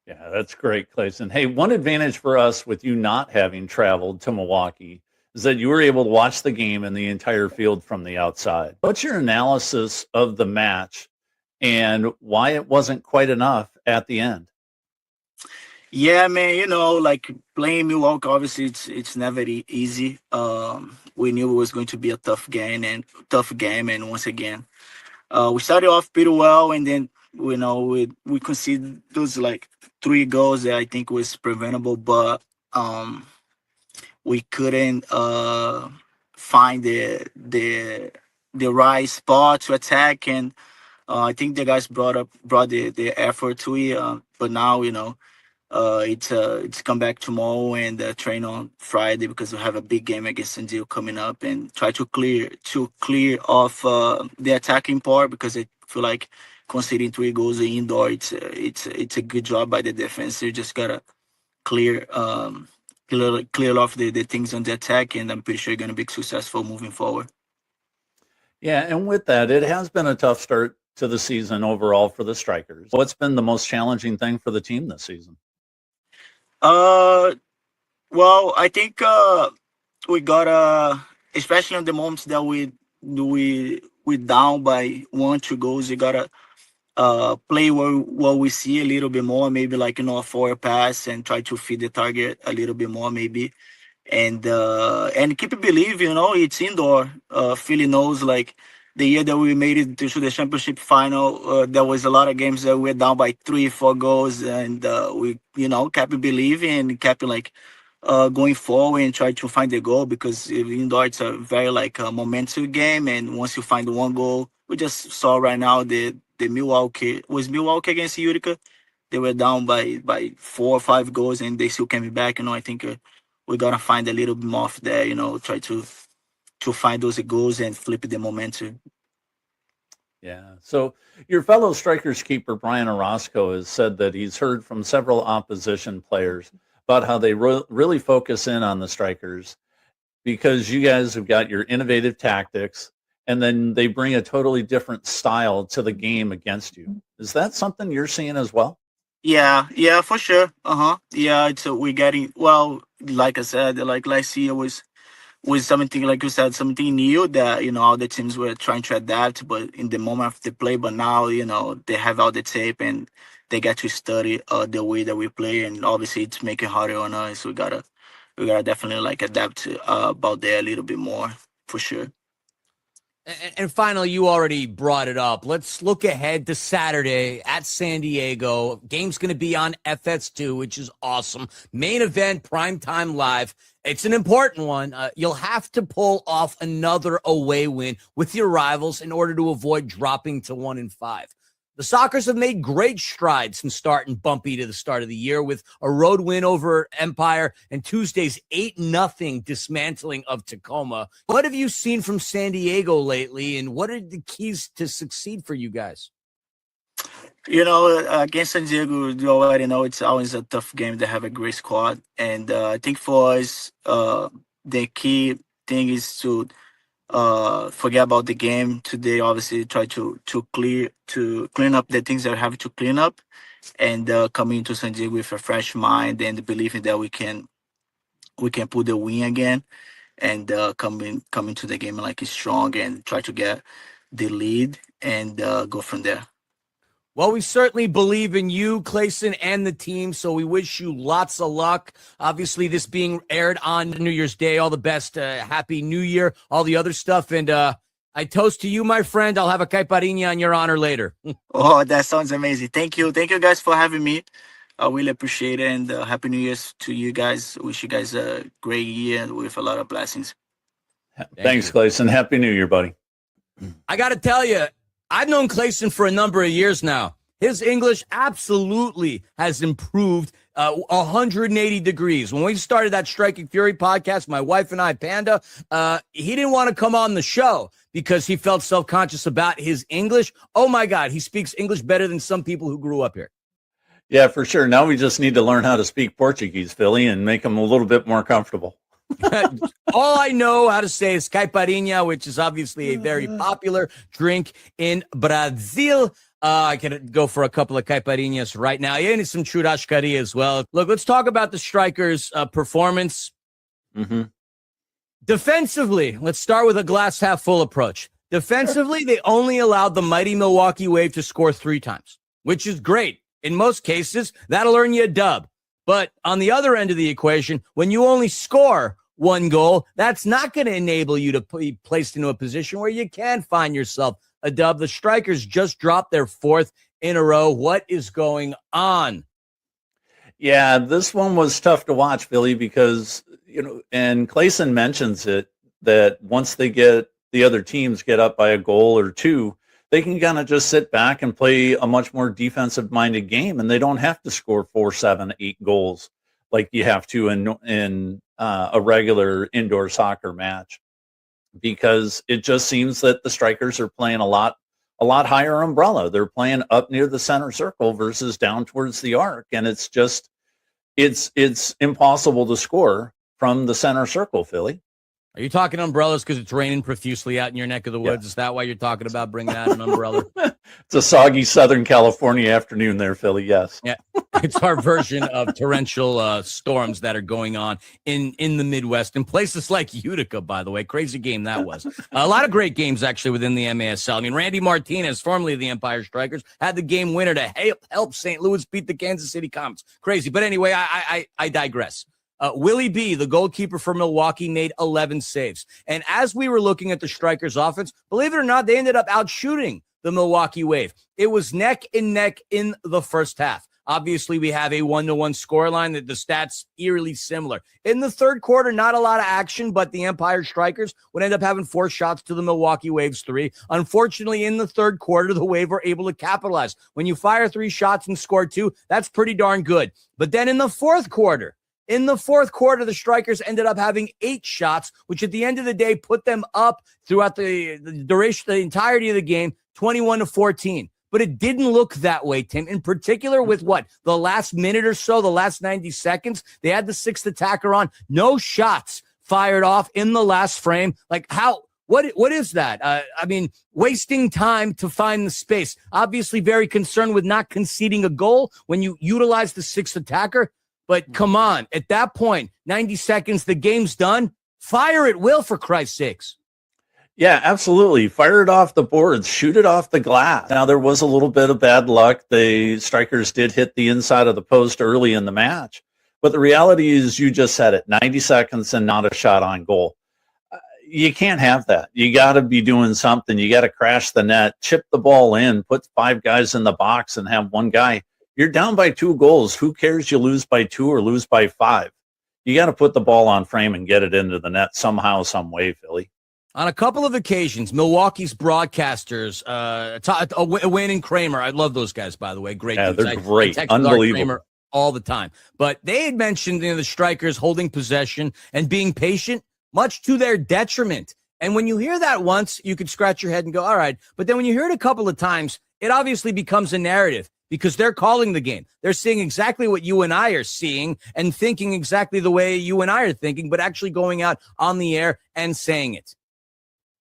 Yeah, that's great, Claysson. Hey, one advantage for us with you not having traveled to Milwaukee is that you were able to watch the game and the entire field from the outside. What's your analysis of the match and why it wasn't quite enough at the end? Yeah, man, playing Milwaukee, obviously it's never easy. We knew it was going to be a tough game, and once again, we started off pretty well, and then we conceded those 3 goals that I think was preventable, but we couldn't find the right spot to attack, and I think the guys brought the effort to it, but now it's come back tomorrow and train on Friday because we have a big game against San Diego coming up, and try to clear off the attacking part, because I feel like conceding 3 goals indoor, it's a good job by the defense. You just gotta clear off the things on the attack, and I'm pretty sure you're gonna be successful moving forward. Yeah, and with that, it has been a tough start to the season overall for the Strikers. What's been the most challenging thing for the team this season? Well, I think we got especially in the moments that we down by 1-2 goals, you gotta play what we see a little bit more, maybe a forward pass, and try to feed the target a little bit more, maybe, and keep it believe. It's indoor. Philly knows, the year that we made it to the championship final, there was a lot of games that we were down by 3-4 goals, and we kept believing and kept going forward and try to find the goal, because indoor it's a very momentum game, and once you find 1 goal, we just saw right now the Milwaukee against Utica. They were down by 4 or 5 goals, and they still came back. I think we gotta find a little bit more of there. Try to find those goals and flip the momentum. Yeah. So your fellow Strikers keeper, Brian Orozco, has said that he's heard from several opposition players about how they really focus in on the Strikers because you guys have got your innovative tactics, and then they bring a totally different style to the game against you. Is that something you're seeing as well? Yeah, for sure. Yeah, we're getting, well, like I said, last year was with something like you said, something new that all the teams were trying to adapt, but in the moment of the play. But now they have all the tape and they get to study the way that we play, and obviously it's making harder on us. We gotta definitely like adapt to about there a little bit more for sure. And finally, you already brought it up. Let's look ahead to Saturday at San Diego. Game's going to be on FS2, which is awesome. Main event, primetime live. It's an important one. You'll have to pull off another away win with your rivals in order to avoid dropping to 1-5. The Sockers have made great strides since starting bumpy to the start of the year with a road win over Empire and Tuesday's 8-0 dismantling of Tacoma. What have you seen from San Diego lately, and what are the keys to succeed for you guys? Against San Diego, you already know it's always a tough game. They have a great squad. And I think for us, the key thing is to forget about the game today. Obviously, try to clean up the things that we have to clean up, and come into San Diego with a fresh mind and believing that we can pull the win again, and come into the game like strong and try to get the lead and go from there. Well, we certainly believe in you, Claysson, and the team, so we wish you lots of luck. Obviously, this being aired on New Year's Day, all the best. Happy New Year, all the other stuff. And I toast to you, my friend. I'll have a caipirinha in your honor later. Oh, that sounds amazing. Thank you. Thank you guys for having me. I really appreciate it. And Happy New Year's to you guys. Wish you guys a great year with a lot of blessings. Thanks, Claysson. Happy New Year, buddy. I got to tell you, I've known Claysson for a number of years now. His English absolutely has improved 180 degrees. When we started that Striking Fury podcast, my wife and I, Panda, he didn't want to come on the show because he felt self-conscious about his English. Oh, my God, he speaks English better than some people who grew up here. Yeah, for sure. Now we just need to learn how to speak Portuguese, Philly, and make them a little bit more comfortable. All I know how to say is caipirinha, which is obviously a very popular drink in Brazil. I can go for a couple of caipirinhas right now. And some churrascaria as well. Look, let's talk about the Strikers' performance. Mm-hmm. Defensively, let's start with a glass half full approach. Defensively, they only allowed the mighty Milwaukee Wave to score 3 times, which is great. In most cases, that'll earn you a dub. But on the other end of the equation, when you only score 1 goal, that's not going to enable you to be placed into a position where you can find yourself a dub. The Strikers just dropped their 4th in a row. What is going on? Yeah, this one was tough to watch, Philly, because, and Claysson mentions it, that once the other teams get up by a goal or 2, they can kind of just sit back and play a much more defensive-minded game, and they don't have to score 4, 7, 8 goals like you have to in a regular indoor soccer match, because it just seems that the Strikers are playing a lot higher umbrella. They're playing up near the center circle versus down towards the arc, and it's impossible to score from the center circle, Philly. Are you talking umbrellas because it's raining profusely out in your neck of the woods? Yeah. Is that why you're talking about bringing out an umbrella? It's a soggy Southern California afternoon there, Philly, yes. Yeah, it's our version of torrential storms that are going on in the Midwest and places like Utica, by the way. Crazy game that was. A lot of great games, actually, within the MASL. I mean, Randy Martinez, formerly of the Empire Strykers, had the game winner to help St. Louis beat the Kansas City Comets. Crazy. But anyway, I digress. Willie B., the goalkeeper for Milwaukee, made 11 saves. And as we were looking at the Strikers' offense, believe it or not, they ended up outshooting the Milwaukee Wave. It was neck and neck in the first half. Obviously, we have a 1-1 scoreline that the stats eerily similar. In the third quarter, not a lot of action, but the Empire Strykers would end up having 4 shots to the Milwaukee Wave's 3. Unfortunately, in the third quarter, the Wave were able to capitalize. When you fire 3 shots and score 2, that's pretty darn good. But then in the fourth quarter, the Strikers ended up having 8 shots, which at the end of the day put them up throughout the duration, the entirety of the game, 21-14. But it didn't look that way, Tim, in particular with the last minute or so, the last 90 seconds. They had the 6th attacker on. No shots fired off in the last frame. What is that? I mean, wasting time to find the space. Obviously very concerned with not conceding a goal when you utilize the 6th attacker. But come on, at that point, 90 seconds, the game's done. Fire at will, for Christ's sakes. Yeah, absolutely. Fire it off the boards, shoot it off the glass. Now, there was a little bit of bad luck. The Strikers did hit the inside of the post early in the match. But the reality is, you just said it, 90 seconds and not a shot on goal. You can't have that. You got to be doing something. You got to crash the net, chip the ball in, put 5 guys in the box and have one guy. You're down by 2 goals. Who cares you lose by 2 or lose by 5? You got to put the ball on frame and get it into the net somehow, some way, Philly. On a couple of occasions, Milwaukee's broadcasters, Wayne and Kramer, I love those guys, by the way. Great. Yeah, dudes. they're great. I Unbelievable. Kramer all the time. But they had mentioned the Strikers holding possession and being patient, much to their detriment. And when you hear that once, you could scratch your head and go, all right. But then when you hear it a couple of times, it obviously becomes a narrative because they're calling the game. They're seeing exactly what you and I are seeing and thinking exactly the way you and I are thinking, but actually going out on the air and saying it.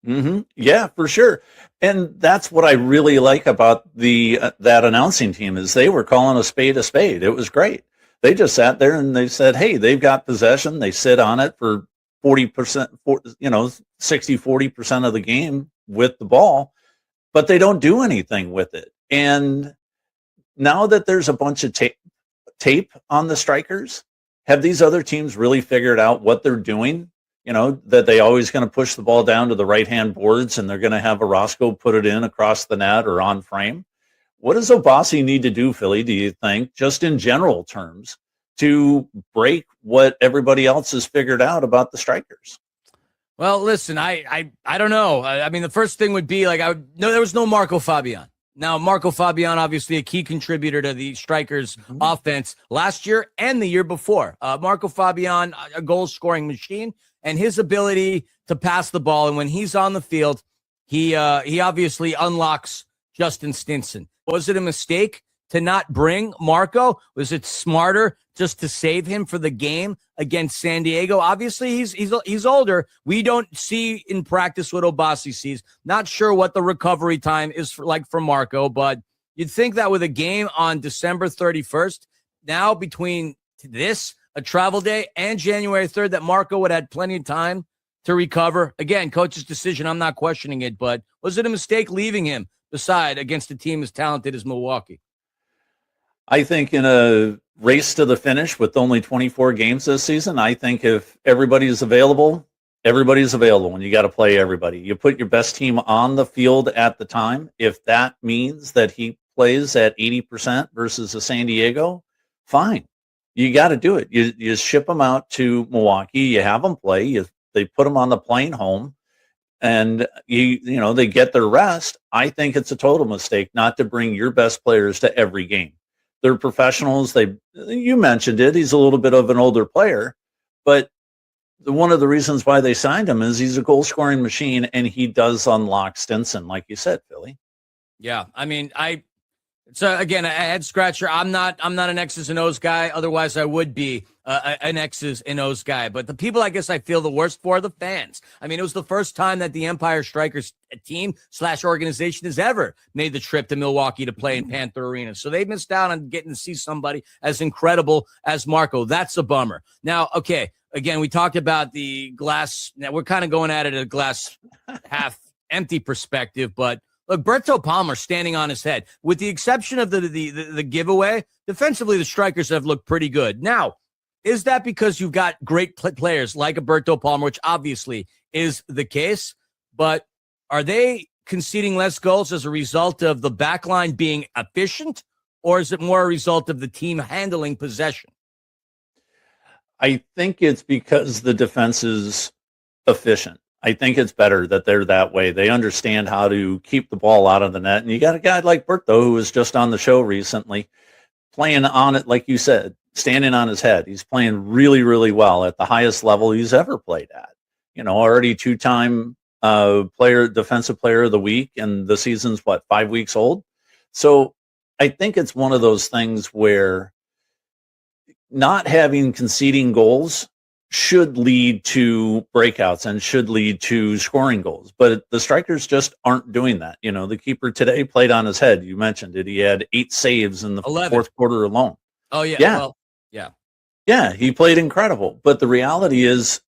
Mm-hmm. Yeah, for sure. And that's what I really like about that announcing team is they were calling a spade a spade. It was great. They just sat there and they said, hey, they've got possession. They sit on it for 40%, 60-40% of the game with the ball, but they don't do anything with it. And now that there's a bunch of tape on the Strikers, have these other teams really figured out what they're doing? That they always going to push the ball down to the right-hand boards and they're going to have Orozco put it in across the net or on frame. What does Obasi need to do, Philly, do you think, just in general terms, to break what everybody else has figured out about the Strikers? Well, listen, I don't know. I mean, the first thing would be there was no Marco Fabian. Now, Marco Fabian, obviously a key contributor to the Strikers' offense last year and the year before. Marco Fabian, a goal-scoring machine, and his ability to pass the ball. And when he's on the field, he obviously unlocks Justin Stinson. Was it a mistake to not bring Marco? Was it smarter just to save him for the game against San Diego? Obviously, he's older. We don't see in practice what Obasi sees. Not sure what the recovery time is for Marco, but you'd think that with a game on December 31st, now between this, a travel day, and January 3rd, that Marco would have had plenty of time to recover. Again, coach's decision, I'm not questioning it, but was it a mistake leaving him beside against a team as talented as Milwaukee? I think in a race to the finish with only 24 games this season, I think if everybody is available, everybody's available, and you got to play everybody. You put your best team on the field at the time. If that means that he plays at 80% versus a San Diego, fine. You got to do it. You ship them out to Milwaukee. You have them play. They put them on the plane home, and they get their rest. I think it's a total mistake not to bring your best players to every game. They're professionals. You mentioned it. He's a little bit of an older player, but one of the reasons why they signed him is he's a goal-scoring machine, and he does unlock Stinson, like you said, Philly. Yeah, I mean, So again, a head scratcher. I'm not an X's and O's guy. Otherwise, I would be an X's and O's guy. But the people I guess I feel the worst for are the fans. I mean, it was the first time that the Empire Strykers team / organization has ever made the trip to Milwaukee to play in Panther Arena. So they missed out on getting to see somebody as incredible as Marco. That's a bummer. Now, okay, again, we talked about the glass. Now we're kind of going at it at a glass half empty perspective, but look, Berto Palmer standing on his head. With the exception of the giveaway, defensively, the Strikers have looked pretty good. Now, is that because you've got great players like a Berto Palmer, which obviously is the case, but are they conceding less goals as a result of the backline being efficient, or is it more a result of the team handling possession? I think it's because the defense is efficient. I think it's better that they're that way. They understand how to keep the ball out of the net. And you got a guy like Berto, who was just on the show recently, playing on it, like you said, standing on his head. He's playing really, really well at the highest level he's ever played at. Already 2-time defensive player of the week, and the season's 5 weeks old. So I think it's one of those things where not having conceding goals should lead to breakouts and should lead to scoring goals. But the Strikers just aren't doing that. The keeper today played on his head. You mentioned it. He had 8 saves in the 11. fourth quarter alone. Oh, yeah. Yeah. Well, yeah. Yeah, he played incredible. But the reality is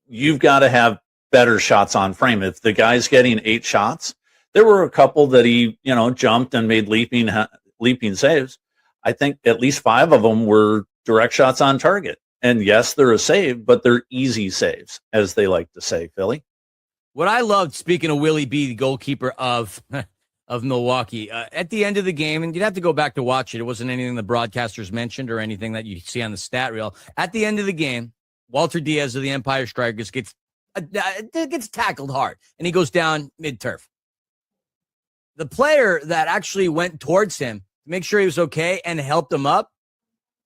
you've got to have better shots on frame. If the guy's getting 8 shots, there were a couple that he, jumped and made leaping saves. I think at least 5 of them were direct shots on target. And yes, they're a save, but they're easy saves, as they like to say, Philly. What I loved, speaking of Willie B, the goalkeeper of Milwaukee, at the end of the game, and you'd have to go back to watch it. It wasn't anything the broadcasters mentioned or anything that you see on the stat reel. At the end of the game, Walter Diaz of the Empire Strykers gets tackled hard, and he goes down mid-turf. The player that actually went towards him to make sure he was okay and helped him up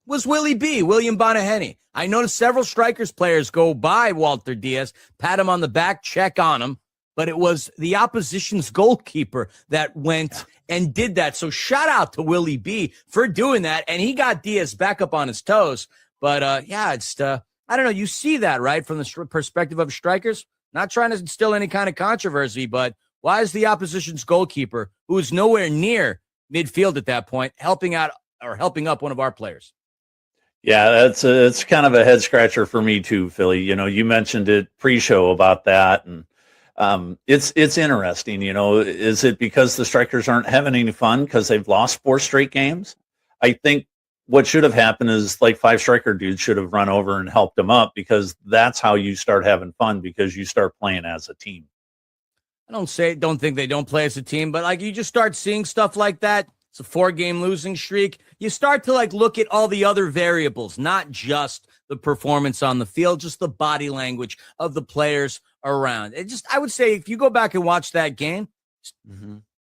was Willie B, William Bonaheny. I noticed several Strikers players go by Walter Diaz, pat him on the back, check on him, but it was the opposition's goalkeeper that went and did that. So shout out to Willie B for doing that, and he got Diaz back up on his toes. But, it's I don't know. You see that, right, from the perspective of Strikers? Not trying to instill any kind of controversy, but why is the opposition's goalkeeper, who is nowhere near midfield at that point, helping up one of our players? Yeah, it's kind of a head scratcher for me too, Philly. You mentioned it pre-show about that, and it's interesting. Is it because the Strikers aren't having any fun because they've lost 4 straight games? I think what should have happened is like 5 striker dudes should have run over and helped them up, because that's how you start having fun, because you start playing as a team. I don't think they don't play as a team, but you just start seeing stuff like that. It's a 4-game losing streak. You start to look at all the other variables, not just the performance on the field, just the body language of the players around. I would say if you go back and watch that game,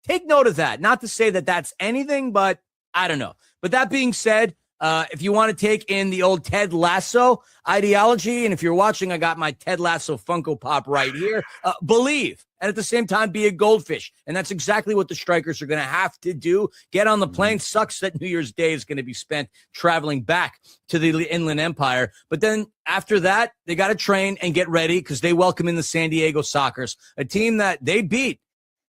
take note of that. Not to say that that's anything, but I don't know. But that being said, if you want to take in the old Ted Lasso ideology, and if you're watching, I got my Ted Lasso Funko Pop right here. Believe, and at the same time, be a goldfish. And that's exactly what the Strikers are going to have to do. Get on the plane. Sucks that New Year's Day is going to be spent traveling back to the Inland Empire. But then after that, they got to train and get ready, because they welcome in the San Diego Sockers, a team that they beat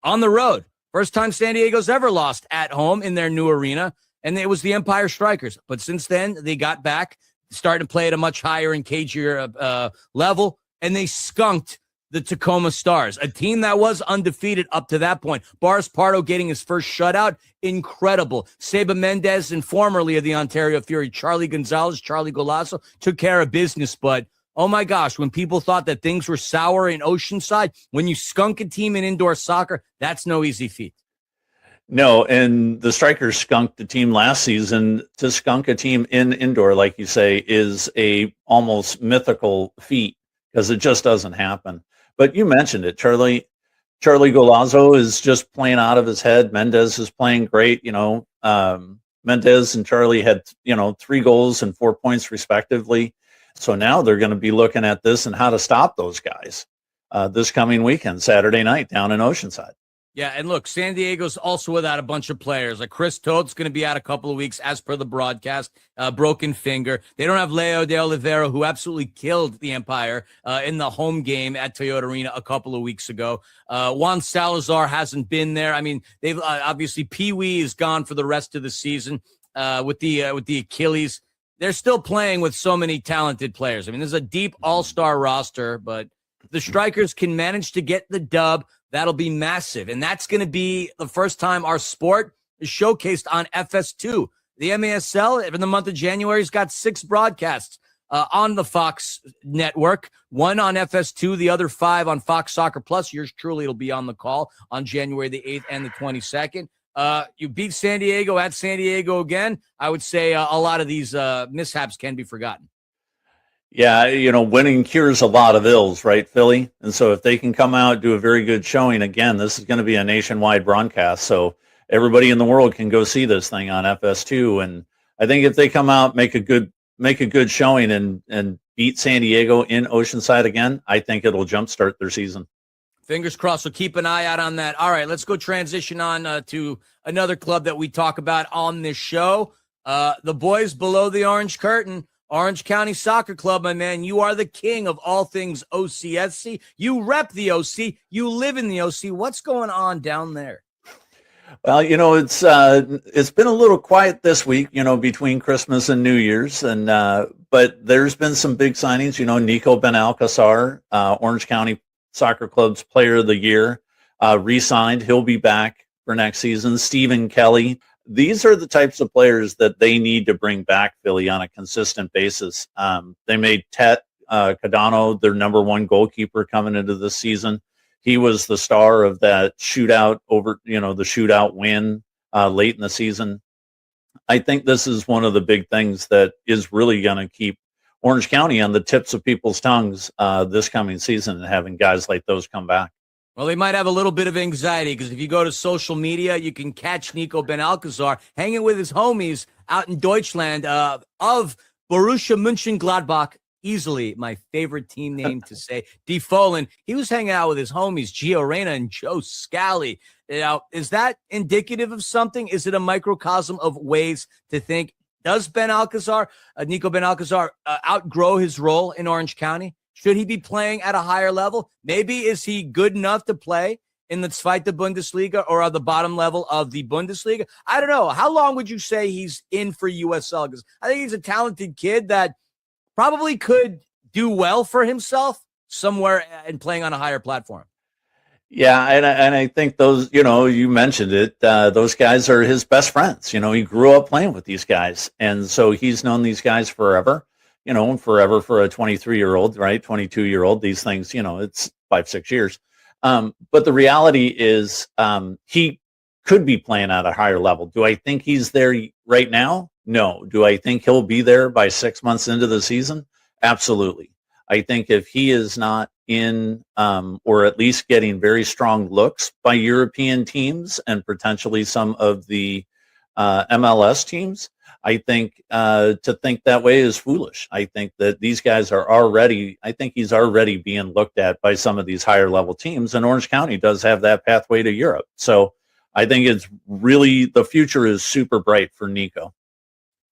on the road. First time San Diego's ever lost at home in their new arena. And it was the Empire Strykers. But since then, they got back, started to play at a much higher and cagier level, and they skunked the Tacoma Stars, a team that was undefeated up to that point. Boris Pardo getting his first shutout, incredible. Seba Mendez and formerly of the Ontario Fury, Charlie Golazo, took care of business. But, oh my gosh, when people thought that things were sour in Oceanside, when you skunk a team in indoor soccer, that's no easy feat. No, and the Strikers skunked the team last season. To skunk a team in indoor, like you say, is a almost mythical feat, because it just doesn't happen. But you mentioned it, Charlie Golazo is just playing out of his head. Mendez is playing great. Mendez and Charlie had 3 goals and 4 points respectively. So now they're going to be looking at this and how to stop those guys this coming weekend, Saturday night, down in Oceanside. Yeah, and look, San Diego's also without a bunch of players. Like Chris Toth's going to be out a couple of weeks, as per the broadcast, broken finger. They don't have Leo de Oliveira, who absolutely killed the Empire in the home game at Toyota Arena a couple of weeks ago. Juan Salazar hasn't been there. I mean, they've obviously Pee-wee is gone for the rest of the season with the Achilles. They're still playing with so many talented players. I mean, there's a deep all-star roster, but the Strikers can manage to get the dub. That'll be massive. And that's going to be the first time our sport is showcased on FS2. The MASL, in the month of January, has got 6 broadcasts on the Fox network, 1 on FS2, the other 5 on Fox Soccer Plus. Yours truly will be on the call on January the 8th and the 22nd. You beat San Diego at San Diego again. I would say a lot of these mishaps can be forgotten. Yeah, winning cures a lot of ills, right, Philly? And so if they can come out, do a very good showing, again, this is going to be a nationwide broadcast, so everybody in the world can go see this thing on FS2. And I think if they come out, make a good showing and beat San Diego in Oceanside again, I think it'll jumpstart their season. Fingers crossed. So keep an eye out on that. All right, let's go transition on to another club that we talk about on this show. The boys below the orange curtain. Orange County Soccer Club, my man, you are the king of all things OCSC. You rep the OC. You live in the OC. What's going on down there? Well, it's been a little quiet this week, between Christmas and New Year's, and but there's been some big signings. Nico Benalcazar, Orange County Soccer Club's Player of the Year, re-signed. He'll be back for next season. Stephen Kelly. These are the types of players that they need to bring back, Philly, on a consistent basis. They made Tet Cadano their number one goalkeeper coming into this season. He was the star of that shootout the shootout win late in the season. I think this is one of the big things that is really going to keep Orange County on the tips of people's tongues this coming season, and having guys like those come back. Well, they might have a little bit of anxiety because if you go to social media, you can catch Nico Benalcazar hanging with his homies out in Deutschland of Borussia Mönchengladbach. Easily my favorite team name to say. D. Follin. He was hanging out with his homies, Gio Reyna and Joe Scally. Is that indicative of something? Is it a microcosm of ways to think? Does Nico Benalcazar, outgrow his role in Orange County? Should he be playing at a higher level? Maybe is he good enough to play in the Zweite Bundesliga or at the bottom level of the Bundesliga? I don't know. How long would you say he's in for USL? Because I think he's a talented kid that probably could do well for himself somewhere and playing on a higher platform. Yeah, and I think those, you mentioned it, those guys are his best friends. He grew up playing with these guys, and so he's known these guys forever. Forever for a 23-year-old, right? 22-year-old. These things, it's 5-6 years. But the reality is, he could be playing at a higher level. Do I think he's there right now? No. Do I think he'll be there by 6 months into the season? Absolutely. I think if he is not in, or at least getting very strong looks by European teams and potentially some of the MLS teams, I think to think that way is foolish. I think that these guys he's already being looked at by some of these higher level teams, and Orange County does have that pathway to Europe. So I think it's really, the future is super bright for Nico.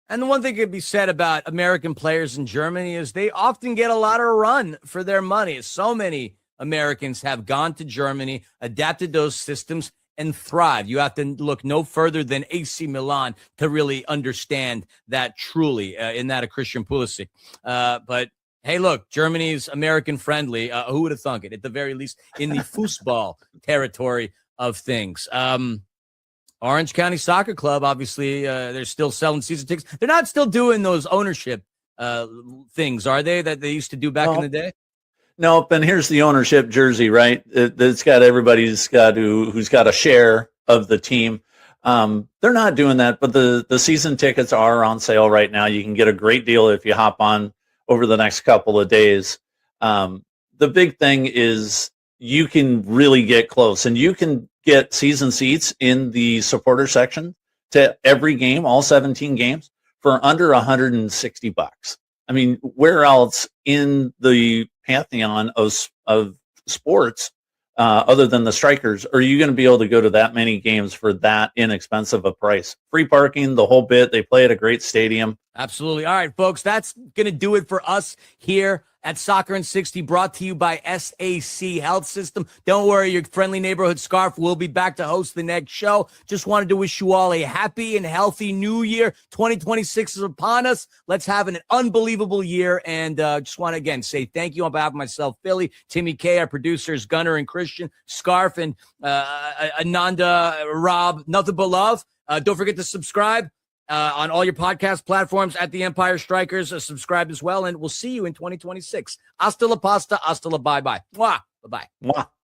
And the one thing that could be said about American players in Germany is they often get a lot of run for their money. So many Americans have gone to Germany, adapted those systems, and thrive. You have to look no further than AC Milan to really understand that truly, in that of Christian Pulisic. But hey, look, Germany's American friendly. Who would have thunk it? At the very least, in the foosball territory of things. Orange County Soccer Club, obviously, they're still selling season tickets. They're not still doing those ownership things, are they, that they used to do back in the day? Nope. And here's the ownership jersey, right? It's got who's got a share of the team. They're not doing that, but the season tickets are on sale right now. You can get a great deal if you hop on over the next couple of days. The big thing is you can really get close, and you can get season seats in the supporter section to every game, all 17 games, for under $160. I mean, where else in the pantheon of sports, other than the Strikers, are you going to be able to go to that many games for that inexpensive a price? Free parking, the whole bit. They play at a great stadium. Absolutely. All right, folks, that's going to do it for us here at Soccer and 60, brought to you by SAC Health System. Don't worry, your friendly neighborhood scarf will be back to host the next show. Just wanted to wish you all a happy and healthy new year. 2026 is upon us. Let's have an unbelievable year. And just want to, again, say thank you on behalf of myself, Philly, Timmy K, our producers, Gunnar and Christian, Scarf, and Ananda, Rob. Nothing but love. Don't forget to subscribe on all your podcast platforms at the Empire Strykers. Subscribe as well, and we'll see you in 2026. Hasta la pasta, hasta la bye-bye. Mwah. Bye-bye. Mwah.